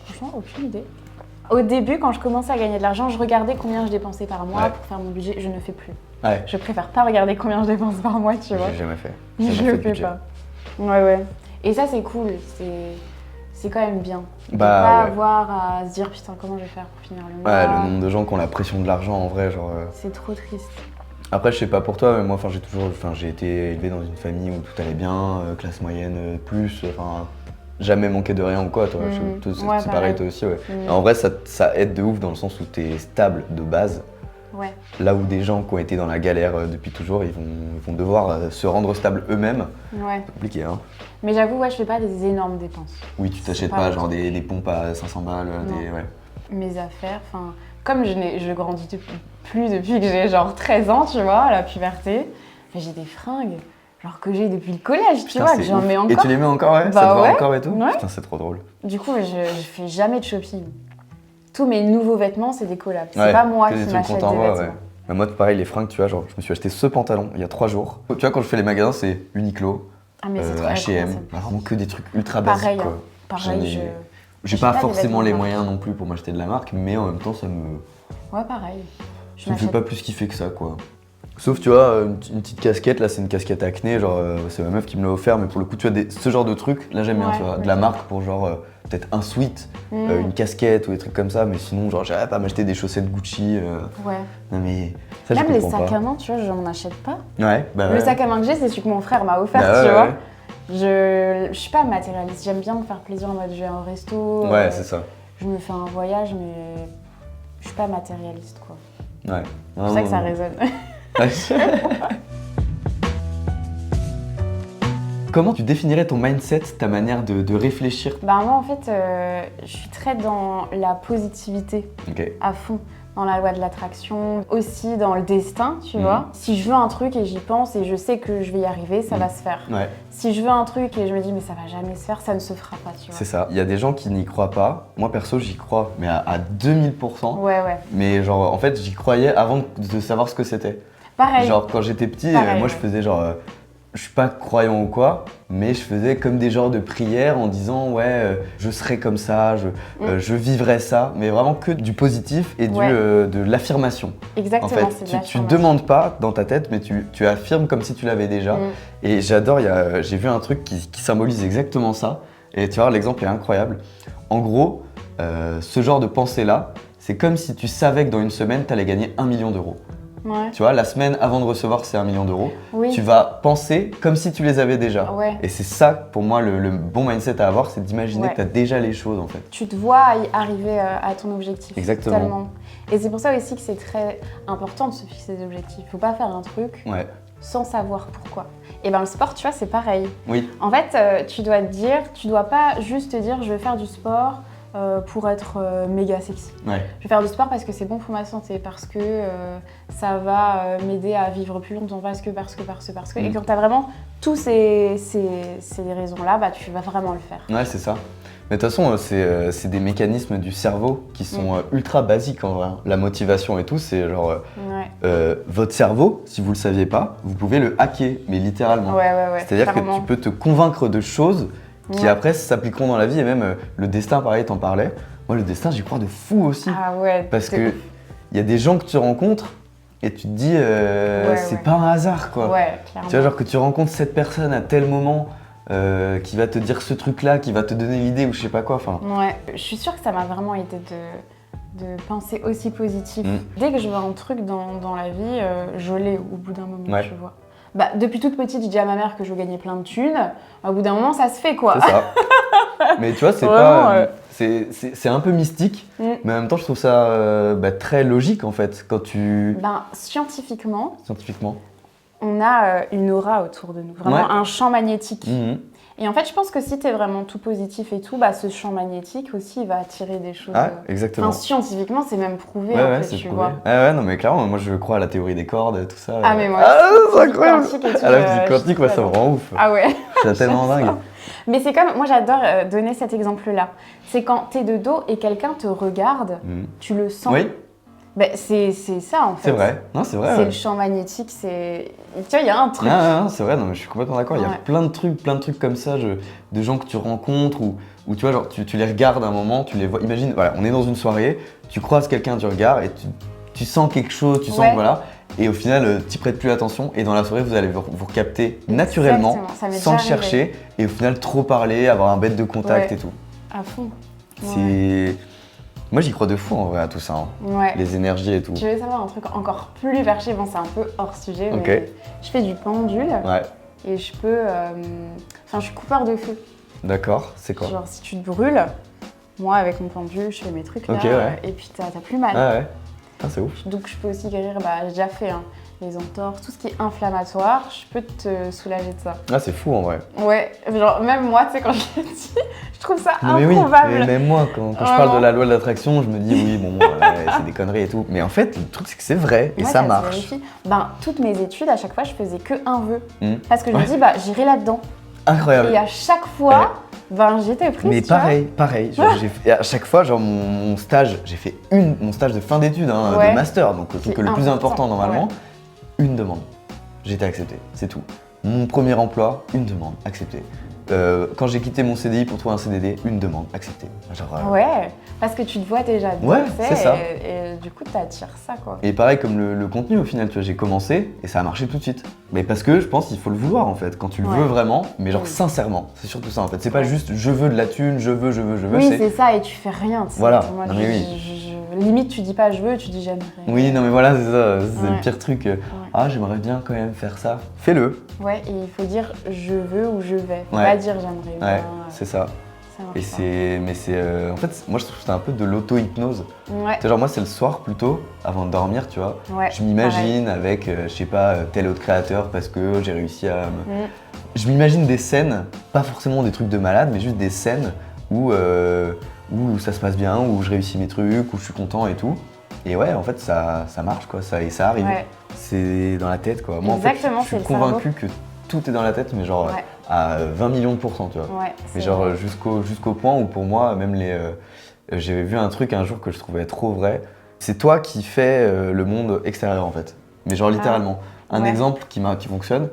Franchement, aucune idée. Au début, quand je commençais à gagner de l'argent, je regardais combien je dépensais par mois pour faire mon budget. Je ne fais plus. Ouais. Je préfère pas regarder combien je dépense par mois, tu vois. J'ai jamais fait. Je le fais pas. Ouais. Et ça, c'est cool. C'est quand même bien. De pas avoir à se dire putain, comment je vais faire pour finir le mois. Ouais, le nombre de gens qui ont la pression de l'argent en vrai, genre. C'est trop triste. Après, je sais pas pour toi, mais moi, j'ai été élevé dans une famille où tout allait bien, classe moyenne plus, enfin, jamais manqué de rien ou quoi, toi. C'est pareil, toi aussi, ouais. En vrai, ça aide de ouf dans le sens où t'es stable de base. Ouais. Là où des gens qui ont été dans la galère depuis toujours, ils vont devoir se rendre stables eux-mêmes. Ouais. C'est compliqué, hein. Mais j'avoue, je fais pas des énormes dépenses. Oui, tu t'achètes pas genre des pompes à 500 balles, Mes affaires, enfin, comme je grandis plus depuis que j'ai genre 13 ans, tu vois, la puberté, j'ai des fringues, genre que j'ai depuis le collège, tu vois, que j'en mets encore. Et tu les mets encore, ouais? Ça te va encore et tout? Ouais. Putain, c'est trop drôle. Du coup, je fais jamais de shopping. Tous mes nouveaux vêtements, c'est des collabs. C'est pas moi qui m'achète des vêtements. Ouais. Mais moi, pareil, les fringues, tu vois, genre, je me suis acheté ce pantalon il y a 3 jours. Tu vois, quand je fais les magasins, c'est Uniqlo, H&M, vraiment que des trucs ultra basiques, quoi. Pareil, j'ai pas forcément les moyens non plus pour m'acheter de la marque, mais en même temps, ça me... Ouais, pareil. Ça me fait pas plus kiffer que ça, quoi. Sauf, tu vois, une petite casquette, là, c'est une casquette acné, genre, c'est ma meuf qui me l'a offert, mais pour le coup, tu vois, ce genre de truc, là, j'aime bien, tu vois, de la marque pour genre, peut-être un sweat, une casquette ou des trucs comme ça, mais sinon, genre, j'irais pas m'acheter des chaussettes Gucci. Ouais. Non, mais ça, même les sacs à main, tu vois, j'en achète pas. Ouais, Le sac à main que j'ai, c'est celui que mon frère m'a offert, tu vois. Je suis pas matérialiste, j'aime bien me faire plaisir en mode je vais au resto. Ouais, c'est ça. Je me fais un voyage, mais je suis pas matérialiste, quoi. Ouais. C'est pour ça que ça résonne. Comment tu définirais ton mindset, ta manière de réfléchir? Bah moi en fait, je suis très dans la positivité, à fond. Dans la loi de l'attraction, aussi dans le destin, tu vois. Si je veux un truc et j'y pense et je sais que je vais y arriver, ça va se faire. Ouais. Si je veux un truc et je me dis mais ça va jamais se faire, ça ne se fera pas, tu vois. C'est ça. Il y a des gens qui n'y croient pas. Moi perso, j'y crois, mais à 2000%. Ouais. Mais genre, en fait, j'y croyais avant de savoir ce que c'était. Pareil. Genre, quand j'étais petit, moi je faisais genre... je suis pas croyant ou quoi, mais je faisais comme des genres de prières en disant je serai comme ça, je vivrai ça, mais vraiment que du positif et de l'affirmation. Exactement, en fait, tu demandes pas dans ta tête, mais tu affirmes comme si tu l'avais déjà. Et j'adore, j'ai vu un truc qui symbolise exactement ça, et tu vois, l'exemple est incroyable. En gros, ce genre de pensée-là, c'est comme si tu savais que dans une semaine, tu allais gagner 1 million d'euros. Ouais. Tu vois, la semaine avant de recevoir ces 1 million d'euros, tu vas penser comme si tu les avais déjà. Ouais. Et c'est ça, pour moi, le bon mindset à avoir, c'est d'imaginer que tu as déjà les choses, en fait. Tu te vois y arriver à ton objectif. Exactement. Totalement. Et c'est pour ça aussi que c'est très important de se fixer des objectifs. Faut pas faire un truc sans savoir pourquoi. Et ben le sport, tu vois, c'est pareil. Oui. En fait, tu dois pas juste te dire, je vais faire du sport pour être méga sexy. Ouais. Je vais faire du sport parce que c'est bon pour ma santé, parce que ça va m'aider à vivre plus longtemps, parce que. Et quand tu as vraiment tous ces raisons-là, bah, tu vas vraiment le faire. Ouais, c'est ça. Mais de toute façon, c'est des mécanismes du cerveau qui sont ultra basiques en vrai. La motivation et tout, c'est genre votre cerveau, si vous le saviez pas, vous pouvez le hacker, mais littéralement. Ouais, c'est-à-dire que tu peux te convaincre de choses qui après s'appliqueront dans la vie, et même le destin, pareil, t'en parlais. Moi, le destin, j'y crois de fou aussi. Ah ouais. Parce que il y a des gens que tu rencontres et tu te dis, c'est pas un hasard, quoi. Ouais, clairement. Tu vois, genre que tu rencontres cette personne à tel moment qui va te dire ce truc-là, qui va te donner l'idée ou je sais pas quoi. Enfin. Ouais, je suis sûre que ça m'a vraiment aidé de penser aussi positif. Dès que je veux un truc dans la vie, je l'ai au bout d'un moment, tu vois. Bah, depuis toute petite, je dis à ma mère que je veux gagner plein de thunes. Au bout d'un moment, ça se fait, quoi. C'est ça. Mais tu vois, c'est pas... C'est un peu mystique, mais en même temps, je trouve ça très logique, en fait, quand tu... Scientifiquement, on a une aura autour de nous, vraiment un champ magnétique. Et en fait, je pense que si tu es vraiment tout positif et tout, bah, ce champ magnétique aussi, il va attirer des choses. Ah, exactement. Enfin, scientifiquement, c'est même prouvé, tu vois. Ah non, mais clairement, moi, je crois à la théorie des cordes, tout ça. Ah, mais moi, c'est incroyable. À la physique quantique, ça me rend ouf. Ah ouais. C'est tellement dingue. Mais c'est comme, moi, j'adore donner cet exemple-là. C'est quand tu es de dos et quelqu'un te regarde, tu le sens. Oui. Bah, c'est ça en fait. C'est vrai. Non, c'est vrai. C'est Ouais. le champ magnétique, c'est. Tu vois, il y a un truc. Ah, c'est vrai, non, mais je suis complètement d'accord. Il y a Ouais. plein de trucs comme ça, de gens que tu rencontres ou tu vois, genre, tu les regardes un moment, tu les vois. Imagine, voilà, on est dans une soirée, tu croises quelqu'un du regard et tu sens quelque chose, tu sens, Ouais. voilà. Et au final, tu prêtes plus attention et dans la soirée, vous allez vous capter naturellement, Exactement, ça m'est sans le déjà arrivé. chercher. Et au final, trop parler, avoir un bête de contact Ouais. et tout. À fond. Ouais. C'est. Moi, j'y crois de fou en vrai à tout ça, hein. Ouais. Les énergies et tout. Je vais savoir un truc encore plus perché, bon c'est un peu hors sujet, mais Ok. je fais du pendule Ouais, et je peux... Enfin je suis coupeur de feu. d'accord, c'est quoi? Genre si tu te brûles, moi avec mon pendule je fais mes trucs là Ok, ouais. et puis t'as plus mal. Ah ouais, ah, c'est ouf. Donc je peux aussi guérir, bah j'ai déjà fait hein, les entorses, tout ce qui est inflammatoire, je peux te soulager de ça. Ah, c'est fou en vrai. Ouais, genre même moi tu sais quand je l'ai dit, je trouve ça Non mais oui, improbable. mais même moi, quand je Vraiment. parle de la loi de l'attraction, je me dis oui, bon, c'est des conneries et tout. Mais en fait, le truc c'est que c'est vrai et Ouais, ça se marche. vérifie. Ben, toutes mes études, à chaque fois, je faisais que un vœu. Hmm. Parce que je Ouais. me dis, bah, j'irai là-dedans. Incroyable. Et à chaque fois, ben, j'étais prise. Mais tu vois. pareil. Genre, et à chaque fois, genre mon stage, j'ai fait mon stage de fin d'études, hein, Ouais. de master, donc le truc C'est le plus important, important normalement, une demande. J'ai été accepté, c'est tout. Mon premier emploi, une demande, accepté. Quand j'ai quitté mon CDI pour trouver un CDD, une demande, accepté. Genre, Ouais, parce que tu te vois déjà dedans, Ouais, tu sais, c'est ça. Et du coup, t'attires ça, quoi. Et pareil comme le contenu au final, tu vois, j'ai commencé et ça a marché tout de suite. Mais parce que je pense qu'il faut le vouloir en fait, quand tu le Ouais. veux vraiment, mais genre Mm. sincèrement, c'est surtout ça en fait. C'est pas Ouais. juste je veux de la thune, je veux, Oui, c'est ça, et tu fais rien, tu sais. Voilà. Moi, Non, mais oui. limite, tu dis pas je veux, tu dis j'aimerais. Oui, non mais voilà, c'est ça, c'est Ouais. le pire truc. Ah, j'aimerais bien quand même faire ça. Fais-le. Ouais, et il faut dire je veux ou je vais. Faut Ouais. pas dire j'aimerais bien. Ouais, c'est ça. Ça marche Et pas. c'est en fait, moi je trouve que c'est un peu de l'auto-hypnose. Ouais, Tu sais, genre moi c'est le soir plutôt, avant de dormir, tu vois. ouais. Je m'imagine avec, je sais pas, tel autre créateur parce que j'ai réussi à me... Mm. Je m'imagine des scènes, pas forcément des trucs de malade, mais juste des scènes où ça se passe bien, où je réussis mes trucs, où je suis content et tout. Et ouais, en fait, ça marche, quoi, et ça arrive. Ouais. C'est dans la tête, quoi. Moi, Exactement, en fait, je c'est suis le convaincu que tout est dans la tête, mais genre Ouais. à 20 millions de pourcents, tu vois. Ouais, Mais c'est genre vrai. jusqu'au point où pour moi, même j'avais vu un truc un jour que je trouvais trop vrai. C'est toi qui fais le monde extérieur, en fait. Mais genre littéralement. Un ouais. exemple qui fonctionne,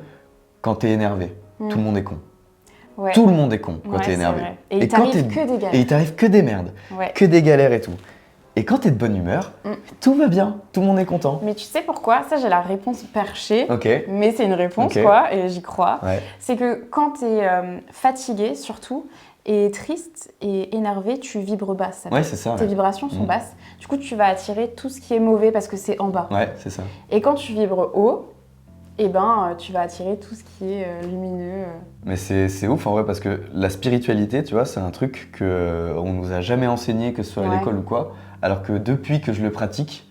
quand t'es énervé, tout le monde est con. Ouais. Tout le monde est con quand Ouais, t'es c'est énervé. vrai. Et il quand t'arrive t'es- que des galères. Et il t'arrive que des merdes, Ouais. que des galères et tout. Et quand t'es de bonne humeur, Mm. tout va bien, tout le monde est content. Mais tu sais pourquoi? Ça, j'ai la réponse perchée. Ok, Mais c'est une réponse, Ok. quoi, et j'y crois. ouais, C'est que quand t'es fatigué, surtout, et triste et énervé, tu vibres basse. Ça ouais fait. c'est ça. Tes Ouais, vibrations sont Mm. basses. Du coup, tu vas attirer tout ce qui est mauvais parce que c'est en bas. ouais c'est ça. Et quand tu vibres haut, eh ben, tu vas attirer tout ce qui est lumineux. Mais c'est ouf en vrai parce que la spiritualité, tu vois, c'est un truc qu'on nous a jamais enseigné, que ce soit à Ouais. l'école ou quoi. Alors que depuis que je le pratique,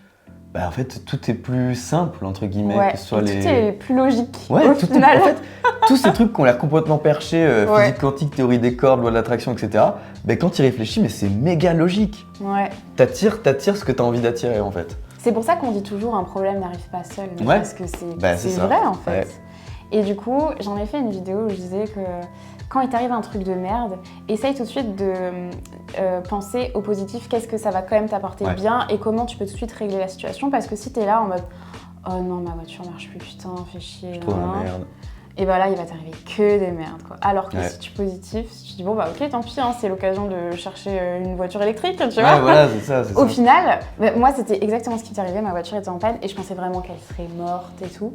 bah en fait tout est plus simple entre guillemets, Ouais. que ce soit Et les. tout est plus logique. Ouais, au tout final. en fait, tous ces trucs qui ont l'air complètement perchés, Ouais. physique quantique, théorie des cordes, loi de l'attraction, etc. Ben quand tu y réfléchis, mais c'est méga logique. Ouais. T'attires ce que t'as envie d'attirer en fait. C'est pour ça qu'on dit toujours un problème n'arrive pas seul. Ouais. Parce que c'est Bah, c'est ça. vrai en fait. Ouais. Et du coup, j'en ai fait une vidéo où je disais que quand il t'arrive un truc de merde, essaye tout de suite de penser au positif, qu'est-ce que ça va quand même t'apporter de Ouais. bien et comment tu peux tout de suite régler la situation. Parce que si t'es là en mode oh non, ma voiture marche plus, putain, fais chier. Je trouve nan, la nan. merde. Et bah là, il va t'arriver que des merdes quoi. Alors que Ouais. si tu es positif, si tu dis bon bah ok, tant pis, hein, c'est l'occasion de chercher une voiture électrique, tu vois. Ouais, voilà, c'est ça. Au final, bah, moi c'était exactement ce qui m'est arrivé, ma voiture était en panne et je pensais vraiment qu'elle serait morte et tout.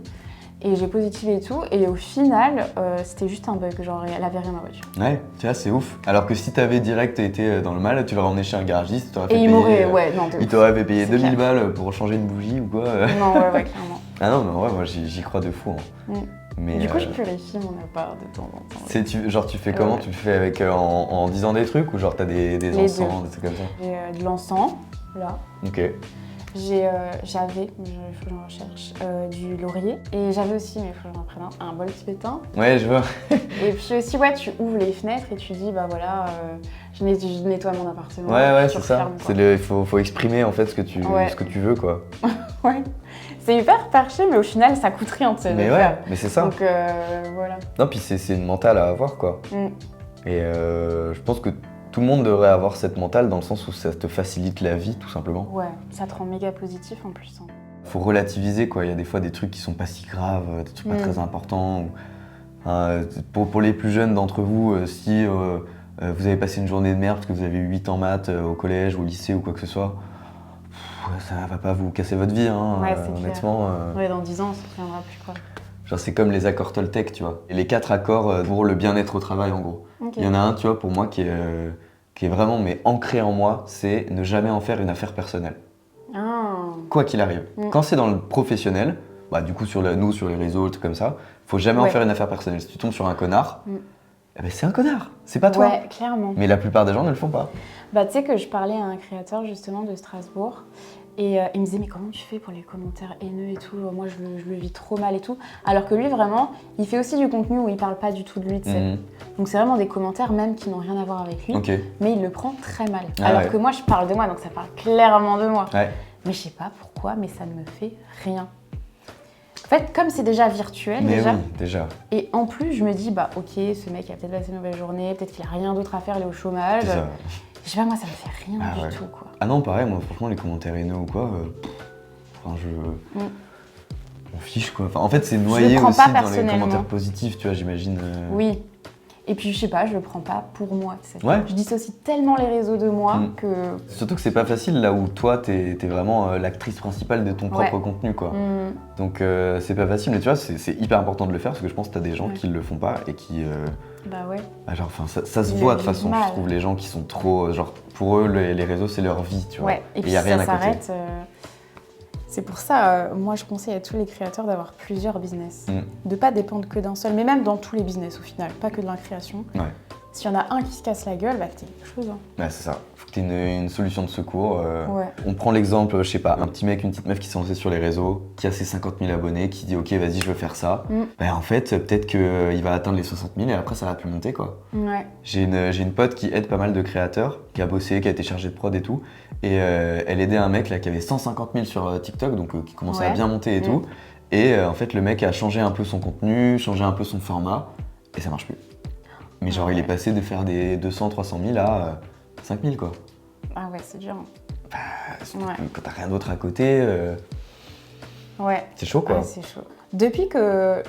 Et j'ai positivé et tout, et au final, c'était juste un bug, genre elle avait rien ma voiture. Ouais, tu vois, c'est ouf. Alors que si t'avais direct été dans le mal, tu l'aurais emmené chez un garagiste, t'aurais fait Et il payer, m'aurait, ouais, non, de il ouf. t'aurait fait payer C'est 2000 clair. balles pour changer une bougie ou quoi. Non, ouais, clairement. Ah non, mais en vrai, moi j'y crois de fou. Hein. Mm. Mais, Du coup, je purifie mon appart de temps en temps. genre tu fais comment? Ouais. Tu le fais avec en disant des trucs ou genre t'as des Les encens, des trucs comme ça? J'ai de l'encens, là. Ok. J'avais, il faut que j'en recherche, du laurier. Et j'avais aussi, mais il faut que j'en prenne un bol tibétain. Ouais, je vois. Et puis aussi, ouais, tu ouvres les fenêtres et tu dis, bah voilà, je nettoie mon appartement. Ouais, tu c'est ça. refermes, quoi. Il faut exprimer en fait ce que tu veux quoi. Ouais. C'est hyper perché, mais au final, ça coûte rien, tu sais. Mais de ouais, faire. mais c'est ça. Donc voilà. Non, puis c'est une mentale à avoir quoi. Mm. Et je pense que Tout le monde devrait avoir cette mentale dans le sens où ça te facilite la vie, tout simplement. Ouais, ça te rend méga positif en plus. Hein. Faut relativiser, quoi. Il y a des fois des trucs qui sont pas si graves, des trucs pas très importants. Pour les plus jeunes d'entre vous, si vous avez passé une journée de merde parce que vous avez eu 8 en maths au collège ou au lycée ou quoi que ce soit, ça va pas vous casser votre vie, hein, ouais, c'est honnêtement. Ouais, dans 10 ans, ça ne reviendra plus, quoi. Genre, c'est comme les accords Toltec, tu vois. Et les 4 accords pour le bien-être au travail, en gros. Okay. Il y en a un, tu vois, pour moi, qui est vraiment mais ancré en moi, c'est ne jamais en faire une affaire personnelle. Quoi qu'il arrive. Quand c'est dans le professionnel, bah, du coup, sur les réseaux, trucs comme ça, faut jamais en faire une affaire personnelle. Si tu tombes sur un connard, eh ben, c'est un connard, c'est pas toi. Ouais, clairement. Mais la plupart des gens ne le font pas. Bah, tu sais que je parlais à un créateur justement de Strasbourg et il me disait mais comment tu fais pour les commentaires haineux et tout, moi je le vis trop mal et tout. Alors que lui vraiment, il fait aussi du contenu où il parle pas du tout de lui, tu sais. Donc c'est vraiment des commentaires même qui n'ont rien à voir avec lui, mais il le prend très mal. Alors que moi je parle de moi, donc ça parle clairement de moi. Ouais. Mais je sais pas pourquoi, mais ça ne me fait rien. En fait, comme c'est déjà virtuel, oui, déjà. Et en plus, je me dis, bah ok, ce mec a peut-être passé une mauvaise journée, peut-être qu'il a rien d'autre à faire, il est au chômage. Je sais pas, moi, ça me fait rien du tout, quoi. Ah non, pareil, moi, franchement, les commentaires haineux ou quoi, enfin, on fiche, quoi. Enfin, en fait, c'est noyé aussi dans les commentaires positifs, tu vois, j'imagine. Oui. Et puis, je sais pas, je le prends pas pour moi, tu sais. Ouais. Je dissocie tellement les réseaux de moi que... Surtout que c'est pas facile, là où toi, t'es vraiment l'actrice principale de ton propre contenu, quoi. Donc, c'est pas facile, mais tu vois, c'est hyper important de le faire, parce que je pense que t'as des gens qui le font pas et qui... Bah ouais. Bah genre, ça se voit de toute façon, je trouve, les gens qui sont trop... Genre, pour eux, les réseaux, c'est leur vie, tu vois. Ouais, et puis y a rien ça à côté. s'arrête... C'est pour ça, moi je conseille à tous les créateurs d'avoir plusieurs business. De pas dépendre que d'un seul, mais même dans tous les business au final, pas que de la création. Ouais. S'il y en a un qui se casse la gueule, bah t'as quelque chose. Hein. Ouais, c'est ça. Faut que t'aies une solution de secours. On prend l'exemple, je sais pas, un petit mec, une petite meuf qui s'est lancée sur les réseaux, qui a ses 50 000 abonnés, qui dit ok, vas-y, je veux faire ça. Bah en fait, peut-être qu'il va atteindre les 60 000 et après ça va plus monter, quoi. Ouais. J'ai une pote qui aide pas mal de créateurs, qui a bossé, qui a été chargée de prod et tout. Et elle aidait un mec là qui avait 150 000 sur TikTok, donc qui commençait à bien monter et tout. Et en fait, le mec a changé un peu son contenu, changé un peu son format, et ça marche plus. Mais genre, il est passé de faire des 200, 300 000 à 5 000, quoi. Ah ouais, c'est dur. Bah, quand t'as rien d'autre à côté, c'est chaud, quoi. Ouais, c'est chaud. Depuis que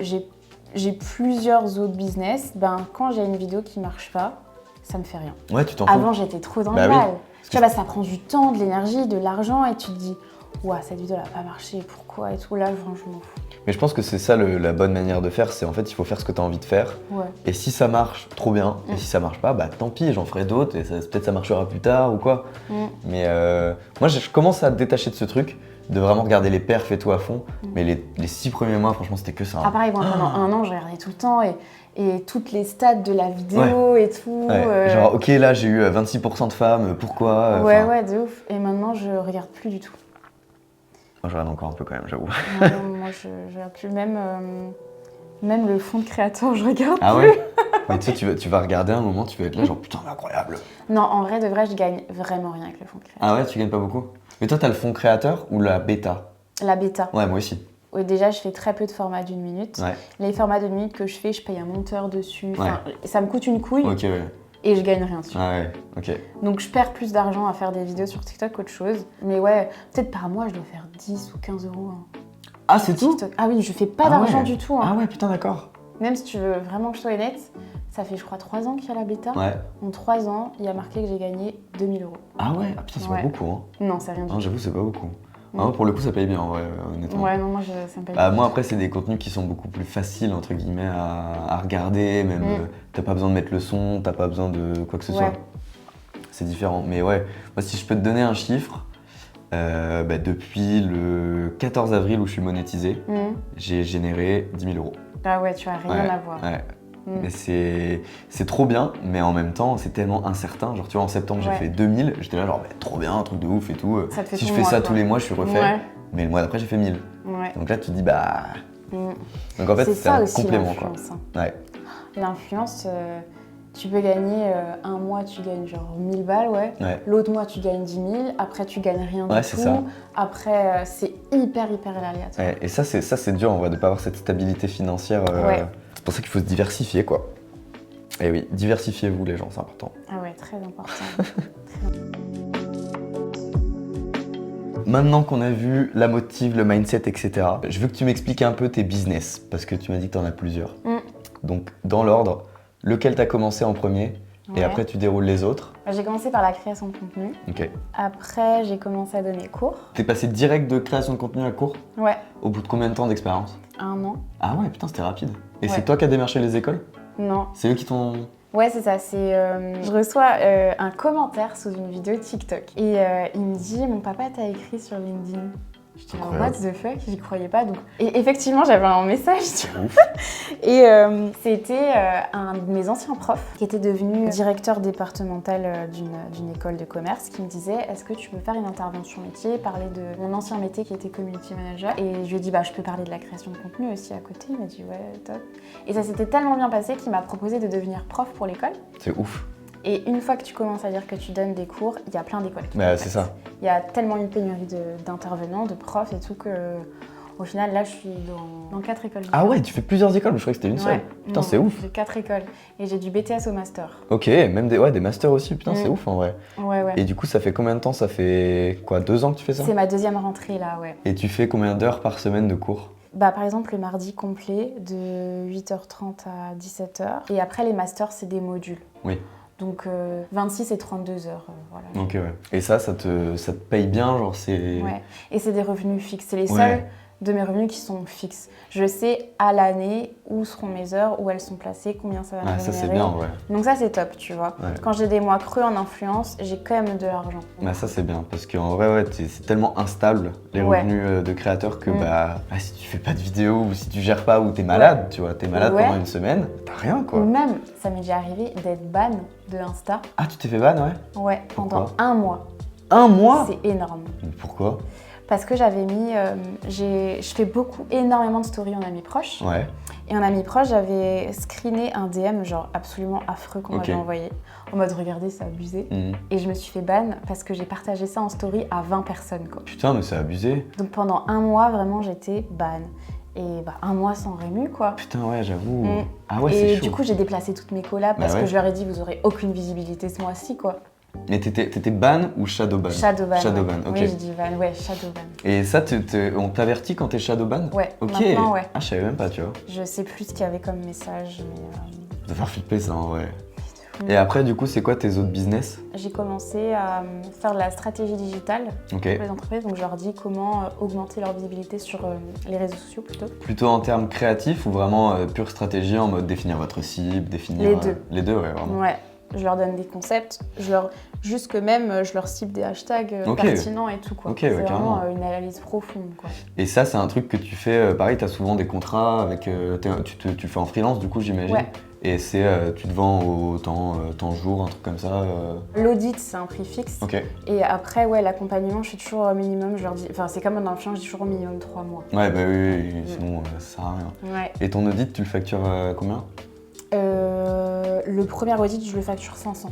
j'ai plusieurs autres business, ben, quand j'ai une vidéo qui marche pas, ça me fait rien. Ouais, tu t'en fous. Avant, j'étais trop dans le mal. Tu vois, ça prend du temps, de l'énergie, de l'argent, et tu te dis, ouah, cette vidéo n'a pas marché, pourquoi et tout. Là, je m'en fous. Mais je pense que c'est ça la bonne manière de faire, c'est en fait, il faut faire ce que tu as envie de faire. Ouais. Et si ça marche, trop bien. Et si ça marche pas, bah tant pis, j'en ferai d'autres, et peut-être ça marchera plus tard ou quoi. Mais moi, je commence à me détacher de ce truc, de vraiment regarder les perfs et tout à fond. Mais les 6 premiers mois, franchement, c'était que ça. Ah pareil, moi, pendant un an, je regardais tout le temps, et toutes les stats de la vidéo et tout. Ouais. Genre, ok, là, j'ai eu 26% de femmes, pourquoi ouais, de ouf. Et maintenant, je regarde plus du tout. Moi, je regarde encore un peu quand même, j'avoue. Non, moi, je regarde plus. Même le fond de créateur, je regarde plus. Ah ouais. Mais tu sais, tu vas regarder un moment, tu vas être là, genre putain, incroyable. Non, en vrai, de vrai, je gagne vraiment rien avec le fond de créateur. Ah ouais, tu gagnes pas beaucoup? Mais toi, t'as le fond créateur ou la bêta? La bêta. Ouais, moi aussi. Déjà, je fais très peu de formats d'1 minute. Ouais. Les formats d'1 minute que je fais, je paye un monteur dessus. Ça me coûte une couille. Ok, ouais. Et je gagne rien dessus. Ah ouais, ok. Donc je perds plus d'argent à faire des vidéos sur TikTok qu'autre chose. Mais ouais, peut-être par mois, je dois faire 10 ou 15 euros. Hein. Ah, c'est tout? Ah oui, je fais pas d'argent du tout. Hein. Ah ouais, putain, d'accord. Même si tu veux vraiment que je sois honnête, ça fait, je crois, 3 ans qu'il y a la bêta. Ouais. En 3 ans, il y a marqué que j'ai gagné 2 000 euros. Ah ouais? Ah putain, c'est pas beaucoup, hein. Non, c'est rien du tout. J'avoue, c'est pas beaucoup. Ah, pour le coup, ça paye bien, en vrai, honnêtement. Ouais, non, moi, ça me paye bien. Moi, après, c'est des contenus qui sont beaucoup plus faciles, entre guillemets, à regarder. Même, t'as pas besoin de mettre le son, t'as pas besoin de quoi que ce soit. C'est différent. Mais ouais, moi, si je peux te donner un chiffre, depuis le 14 avril où je suis monétisé, j'ai généré 10 000 euros. Ah ouais, tu as rien à voir. Ouais. Mais c'est trop bien, mais en même temps, c'est tellement incertain. Genre, tu vois, en septembre, j'ai fait 2000, j'étais là, genre, trop bien, un truc de ouf et tout. Si je fais ça tous les mois, je suis refait. Ouais. Mais le mois d'après, j'ai fait 1000. Ouais. Donc là, tu te dis, bah. Donc en fait, c'est un complément, quoi. Ouais. L'influence, tu peux gagner un mois, tu gagnes genre 1000 balles, L'autre mois, tu gagnes 10 000. Après, tu gagnes rien du tout. Ça. Après, c'est hyper aléatoire. Ouais. Et ça, c'est dur, en vrai, de pas avoir cette stabilité financière. C'est pour ça qu'il faut se diversifier, quoi. Et oui, diversifiez-vous les gens, c'est important. Ah ouais, très important. Maintenant qu'on a vu la motive, le mindset, etc., je veux que tu m'expliques un peu tes business, parce que tu m'as dit que tu en as plusieurs. Donc, dans l'ordre, lequel t'as commencé en premier, et après tu déroules les autres. J'ai commencé par la création de contenu. Ok. Après, j'ai commencé à donner cours. T'es passé direct de création de contenu à cours? Ouais. Au bout de combien de temps d'expérience? 1 an. Ah ouais, putain, c'était rapide. Et Ouais. c'est toi qui as démarché les écoles? Non. C'est eux qui t'ont... Ouais, c'est ça. Je reçois un commentaire sous une vidéo TikTok. Et il me dit, mon papa t'a écrit sur LinkedIn. Je dis, what the fuck, j'y croyais pas. Donc... Et effectivement, j'avais un message. Ouf. Et c'était un de mes anciens profs qui était devenu directeur départemental d'une école de commerce qui me disait, est-ce que tu peux faire une intervention métier, parler de mon ancien métier qui était community manager. Et je lui ai dit, bah, je peux parler de la création de contenu aussi à côté. Il m'a dit, ouais, top. Et ça s'était tellement bien passé qu'il m'a proposé de devenir prof pour l'école. C'est ouf. Et une fois que tu commences à dire que tu donnes des cours, il y a plein d'écoles qui Bah, c'est ça. Il y a tellement une pénurie d'intervenants, de profs et tout que, au final, là, je suis dans 4 écoles différentes. Ah ouais, tu fais plusieurs écoles, je croyais que c'était une seule. Putain, c'est ouf. J'ai 4 écoles et j'ai du BTS au master. Ok, même des masters aussi, putain, c'est ouf en vrai. Ouais. Et du coup, ça fait combien de temps? Ça fait quoi, 2 ans que tu fais ça? C'est ma 2e rentrée là, ouais. Et tu fais combien d'heures par semaine de cours? Bah, par exemple, le mardi complet de 8h30 à 17h. Et après, les masters, c'est des modules. Oui. Donc 26 et 32 heures, voilà. Ok, ouais. Et ça te paye bien, genre c'est... Ouais, et c'est des revenus fixes. C'est les seuls de mes revenus qui sont fixes. Je sais à l'année où seront mes heures, où elles sont placées, combien ça va me rémunérer. Ça c'est bien, ouais. Donc ça c'est top, tu vois. Ouais. Quand j'ai des mois creux en influence, j'ai quand même de l'argent. Bah ça c'est bien, parce qu'en vrai, ouais, c'est tellement instable, les revenus de créateurs, que bah, si tu fais pas de vidéo, ou si tu gères pas, ou t'es malade, tu vois, t'es malade pendant une semaine, t'as rien, quoi. Ou même, ça m'est déjà arrivé d'être ban de Insta. Ah, tu t'es fait ban, ouais? Ouais, pendant 1 mois. 1 mois? C'est énorme. Pourquoi? Parce que j'avais mis, je fais énormément de stories en amis proches. Ouais. Et en ami proche, j'avais screené un DM genre absolument affreux qu'on m'avait envoyé. En mode, regardez, c'est abusé. Et je me suis fait ban parce que j'ai partagé ça en story à 20 personnes, quoi. Putain, mais c'est abusé. Donc pendant 1 mois, vraiment, j'étais ban. Et bah, 1 mois sans rému, quoi. Putain, ouais, j'avoue. Ah ouais, c'est chaud. Et du coup, j'ai déplacé toutes mes collabs parce que je leur ai dit, vous aurez aucune visibilité ce mois-ci, quoi. Mais t'étais ban ou shadowban? Shadowban. Shadowban, ok. Oui, j'ai dit ban, ouais, shadowban. Et ça, on t'avertit quand t'es shadowban? Ouais, ok. Maintenant, ouais. Ah, je savais même pas, tu vois. Je sais plus ce qu'il y avait comme message, mais... Ça va faire flipper ça, en vrai. Et après, du coup, c'est quoi tes autres business? J'ai commencé à faire de la stratégie digitale pour les entreprises. Donc, je leur dis comment augmenter leur visibilité sur les réseaux sociaux plutôt. Plutôt en termes créatifs ou vraiment pure stratégie en mode définir votre cible, définir... Les deux. Les deux, ouais, vraiment. Ouais. Je leur donne des concepts, jusque même, je leur cible des hashtags pertinents et tout, quoi. Ok, c'est ouais, vraiment une analyse profonde, quoi. Et ça, c'est un truc que tu fais, pareil, t'as souvent des contrats avec... tu fais en freelance, du coup, j'imagine. Ouais. Et c'est, tu te vends au temps jour, un truc comme ça. L'audit, c'est un prix fixe. Ok. Et après, ouais, l'accompagnement, je suis toujours au minimum, je leur dis... Enfin, c'est comme dans le film, je dis toujours au minimum 3 mois. Ouais, bah oui, sinon, ça sert à rien. Ouais. Et ton audit, tu le factures combien? Le premier audit, je le facture 500.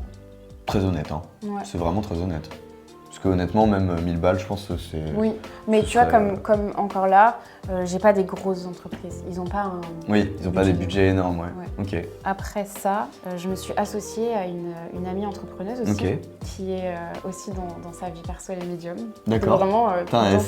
Très honnête, hein. Ouais. C'est vraiment très honnête. Parce que honnêtement, même 1000 balles, je pense que c'est... Oui, mais tu vois, comme encore là, j'ai pas des grosses entreprises. Ils ont pas un... Oui, ils ont pas des budgets énormes, ouais. Ok. Après ça, je me suis associée à une amie entrepreneuse aussi, qui est aussi dans sa vie perso et médium. D'accord. Vraiment... Putain,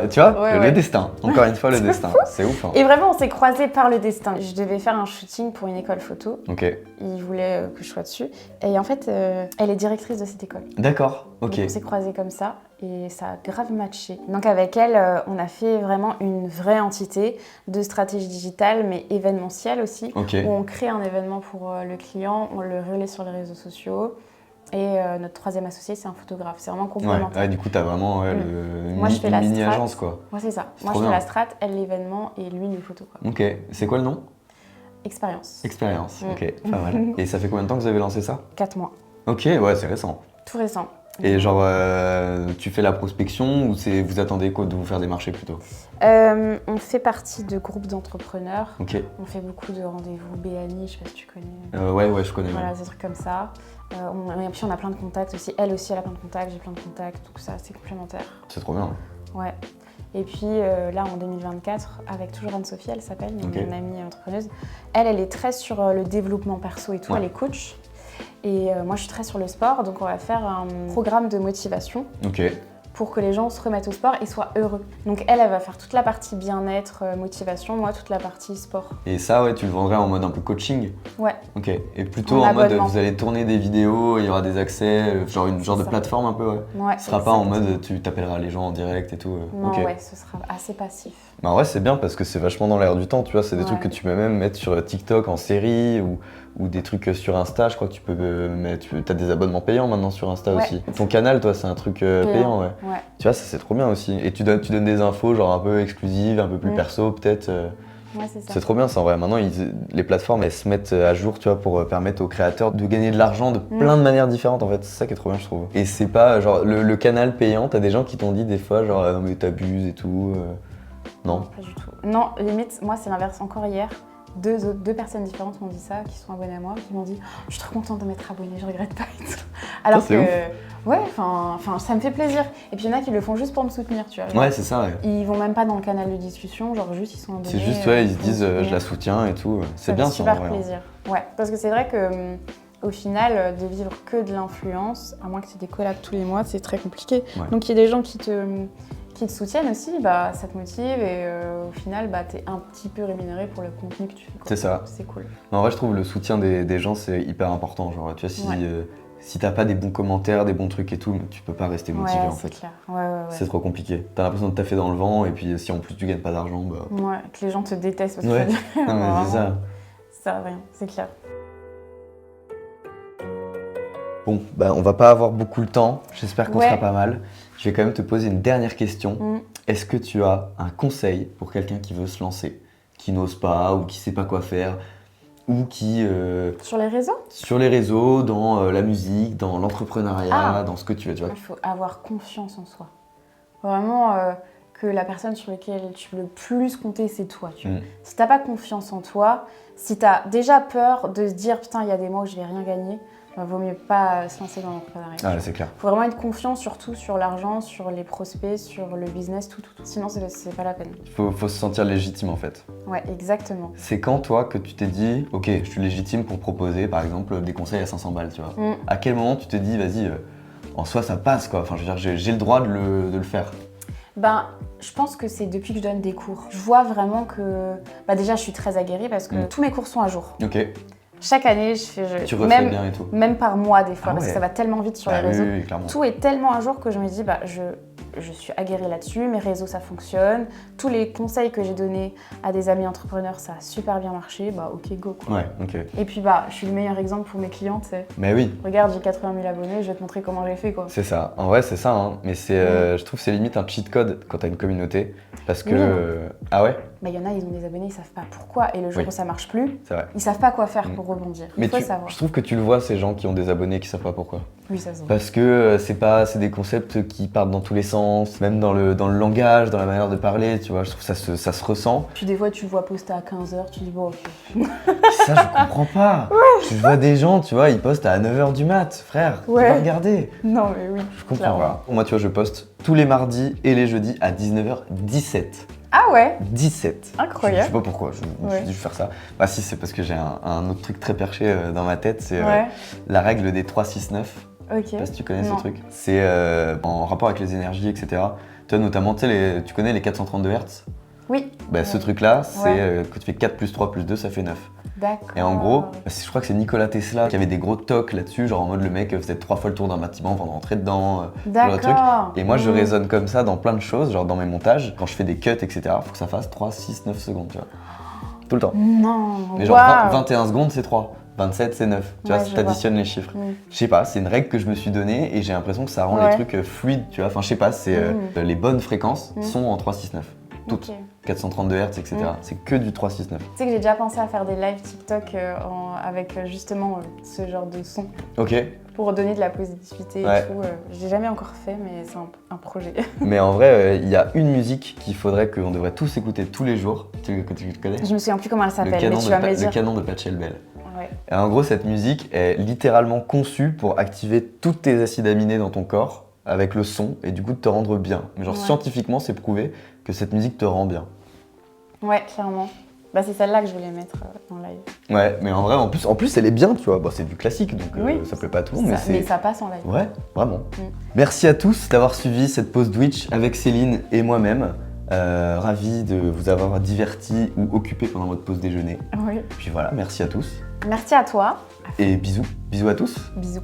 tu vois, le destin. Encore une fois, le destin. C'est ouf, hein. Et vraiment, on s'est croisés par le destin. Je devais faire un shooting pour une école photo. Ok. Ils voulaient que je sois dessus. Et en fait, elle est directrice de cette école. D'accord, ok. Donc on s'est croisés comme ça et ça a grave matché. Donc avec elle, on a fait vraiment une vraie entité de stratégie digitale, mais événementielle aussi, où on crée un événement pour le client, on le relaie sur les réseaux sociaux. Et notre troisième associé, c'est un photographe. C'est vraiment complémentaire. Ouais, du coup, t'as vraiment Moi, je fais la mini-agence, quoi. Ouais, c'est ça. Moi, je fais la strat, elle l'événement et lui, les photos, quoi. Ok. C'est quoi le nom? Expérience. Expérience, ok. Pas mal. Et ça fait combien de temps que vous avez lancé ça? 4 mois. Ok, ouais, c'est récent. Tout récent. Et genre, tu fais la prospection ou vous attendez quoi de vous faire des marchés plutôt? On fait partie de groupes d'entrepreneurs. Ok. On fait beaucoup de rendez-vous BNI, je sais pas si tu connais. Ouais, je connais. Voilà, des trucs comme ça. Et puis on a plein de contacts aussi. Elle aussi, elle a plein de contacts, j'ai plein de contacts, tout ça, c'est complémentaire. C'est trop bien. Ouais. Et puis là, en 2024, avec toujours Anne-Sophie, elle s'appelle, Ok. mon amie entrepreneuse, elle est très sur le développement perso et tout, Ouais. elle est coach. Et moi, je suis très sur le sport, donc on va faire un programme de motivation Ok. pour que les gens se remettent au sport et soient heureux. Donc elle va faire toute la partie bien-être, motivation, moi toute la partie sport. Et ça, ouais, tu le vendrais en mode un peu coaching? Ouais, Ok. Et plutôt En en mode, abonnement. vous allez tourner des vidéos, il y aura des accès, genre une genre de ça. plateforme un peu, ouais. ouais. Ce sera pas en exactement. mode, tu t'appelleras les gens en direct et tout. Non, Ok. ouais, ce sera assez passif. Bah en vrai, c'est bien parce que c'est vachement dans l'air du temps, tu vois. C'est des Ouais. trucs que tu peux même mettre sur TikTok en série ou des trucs sur Insta. Je crois que tu peux mettre. T'as des abonnements payants maintenant sur Insta Ouais. aussi. Ton canal, toi, c'est un truc payant, ouais. Ouais. Tu vois, ça c'est trop bien aussi. Et tu donnes des infos, genre un peu exclusives, un peu plus Mm. perso, peut-être. Ouais, c'est ça. C'est trop bien, ça en vrai. Maintenant, les plateformes, elles se mettent à jour, tu vois, pour permettre aux créateurs de gagner de l'argent de plein de manières différentes, en fait. C'est ça qui est trop bien, je trouve. Et c'est pas, genre, le canal payant, t'as des gens qui t'ont dit des fois, genre, ah non, mais t'abuses et tout. Non. Pas du tout. Non, limite, moi c'est l'inverse. Encore hier, deux personnes différentes m'ont dit ça, qui sont abonnées à moi, qui m'ont dit oh, je suis trop contente de m'être abonnée, je regrette pas et tout. Alors c'est que, ouais, enfin, ça me fait plaisir. Et puis il y en a qui le font juste pour me soutenir, tu vois. Ouais, c'est ça, ouais. Ils vont même pas dans le canal de discussion, genre juste ils sont abonnés. C'est juste, ouais, ils se pour me disent, soutenir. je la soutiens et tout. C'est Ça bien, fait ça, super en vrai. plaisir. Ouais, parce que c'est vrai que au final, de vivre que de l'influence, à moins que tu aies des collabs tous les mois, c'est très compliqué. Ouais. Donc il y a des gens qui te soutiennent aussi, bah, ça te motive et au final, bah, tu es un petit peu rémunéré pour le contenu que tu fais. Quoi. C'est ça. C'est cool. Mais en vrai, je trouve le soutien des gens, c'est hyper important. Genre, tu vois, si, Ouais. si t'as pas des bons commentaires, des bons trucs et tout, tu peux pas rester motivé, Ouais, en c'est fait. clair. Ouais. C'est trop compliqué. T'as l'impression de taffer dans le vent et puis si en plus tu gagnes pas d'argent, bah. Ouais, que les gens te détestent parce que Ouais. tu fais Non, mais c'est ça. ça sert à rien, c'est clair. Bon, bah, on va pas avoir beaucoup le temps. J'espère qu'on Ouais. sera pas mal. Je vais quand même te poser une dernière question. Mm. Est-ce que tu as un conseil pour quelqu'un qui veut se lancer, qui n'ose pas ou qui sait pas quoi faire, ou qui, Sur les réseaux, sur les réseaux, dans la musique, dans l'entrepreneuriat, Ah. dans ce que tu veux, tu vois? il faut avoir confiance en soi. Vraiment que la personne sur laquelle tu peux le plus compter, c'est toi. Tu vois. Mm. Si t'as pas confiance en toi, si t'as déjà peur de se dire putain, il y a des mois où je vais rien gagner, bah, vaut mieux pas se lancer dans l'entrepreneuriat. Ah, c'est clair. Faut vraiment être confiant surtout sur l'argent, sur les prospects, sur le business, tout. Sinon, c'est pas la peine. Faut se sentir légitime en fait. Ouais, exactement. C'est quand toi que tu t'es dit, ok, je suis légitime pour proposer par exemple des conseils à 500 balles, tu vois? Mm. À quel moment tu t'es dit, vas-y, en soi ça passe quoi, enfin je veux dire, j'ai le droit de le faire. Ben, je pense que c'est depuis que je donne des cours. Je vois vraiment que... Bah déjà, je suis très aguerrie parce que tous mes cours sont à jour. Ok, Chaque année, tu refais même, bien et tout. même par mois des fois, Ah parce que ouais. ça va tellement vite sur Bah les réseaux. oui, clairement. Tout est tellement à jour que je me dis, bah, je suis aguerrie là-dessus, mes réseaux ça fonctionne, tous les conseils que j'ai donnés à des amis entrepreneurs ça a super bien marché, bah ok go quoi. Ouais, ok. Et puis bah je suis le meilleur exemple pour mes clients, tu sais. Mais oui, Regarde j'ai 80 000 abonnés, je vais te montrer comment j'ai fait quoi. c'est ça. En vrai, c'est ça, hein. Mais je trouve que c'est limite un cheat code quand t'as une communauté. Parce que. Oui. Ah ouais? Bah il y en a, ils ont des abonnés, ils savent pas pourquoi, et le jour Oui. où ça marche plus, C'est vrai. ils savent pas quoi faire pour rebondir. Il Mais faut savoir. je trouve que tu le vois, ces gens qui ont des abonnés qui savent pas pourquoi. Oui, ça se voit. Parce que c'est des concepts qui partent dans tous les sens, même dans le langage, dans la manière de parler, tu vois, je trouve que ça se ressent. Puis des fois tu le vois poster à 15h, tu dis bon ok. Ça, je comprends pas. Je vois des gens, tu vois, ils postent à 9h du mat, frère, tu Ouais. vas regarder. Non mais oui. Je comprends clairement. pas. Moi, tu vois, je poste tous les mardis et les jeudis à 19h17. Ah ouais, 17. incroyable. Je sais pas pourquoi, je me suis dit je vais faire ça. Bah si, c'est parce que j'ai un autre truc très perché dans ma tête, c'est Ouais, la règle des 3-6-9. ok. Je sais pas si tu connais Non. ce truc. C'est en rapport avec les énergies, etc. Tu vois, notamment, tu connais les 432 Hz? Oui. Bah, ce Ouais. truc-là, c'est Ouais. que tu fais 4 plus 3 plus 2, ça fait 9. D'accord. Et en gros, je crois que c'est Nikola Tesla qui avait des gros tocs là-dessus, genre en mode le mec faisait 3 fois le tour d'un bâtiment avant de rentrer dedans, ce genre de truc. D'accord. Et moi, je Mhm. raisonne comme ça dans plein de choses, genre dans mes montages, quand je fais des cuts, etc., faut que ça fasse 3, 6, 9 secondes, tu vois. Tout le temps. Non. Mais genre waouh. 21 secondes, c'est 3. 27, c'est 9. Tu vois, Ouais, si je t'additionnes les chiffres. Mm. Je sais pas, c'est une règle que je me suis donnée et j'ai l'impression que ça rend Ouais. les trucs fluides, tu vois. Enfin, je sais pas, c'est les bonnes fréquences Mm. sont en 3-6-9. Toutes. Ok. 432 Hz, etc. Mm. C'est que du 3-6-9. Tu sais que j'ai déjà pensé à faire des lives TikTok avec justement ce genre de son Ok. pour donner de la positivité Ouais. et tout. J'ai jamais encore fait, mais c'est un projet. Mais en vrai, il y a une musique qu'il faudrait qu'on devrait tous écouter tous les jours. Tu connais? Je me souviens plus comment elle Le s'appelle, mais canon, tu vas me le dire. canon de Pachelbel. Ouais. Et en gros, cette musique est littéralement conçue pour activer tous tes acides aminés dans ton corps avec le son et du coup de te rendre bien. Mais genre scientifiquement, c'est prouvé que cette musique te rend bien. Ouais, clairement. Bah c'est celle-là que je voulais mettre en live. Ouais, mais en vrai, en plus elle est bien, tu vois. Bon, c'est du classique, donc ça plaît pas à tout le monde. Mais ça passe en live. Ouais, vraiment. Merci à tous d'avoir suivi cette pause Twitch avec Céline et moi-même. Ravi de vous avoir diverti ou occupé pendant votre pause déjeuner. Oui. Puis voilà, merci à tous. Merci à toi. Et bisous. Bisous à tous. Bisous.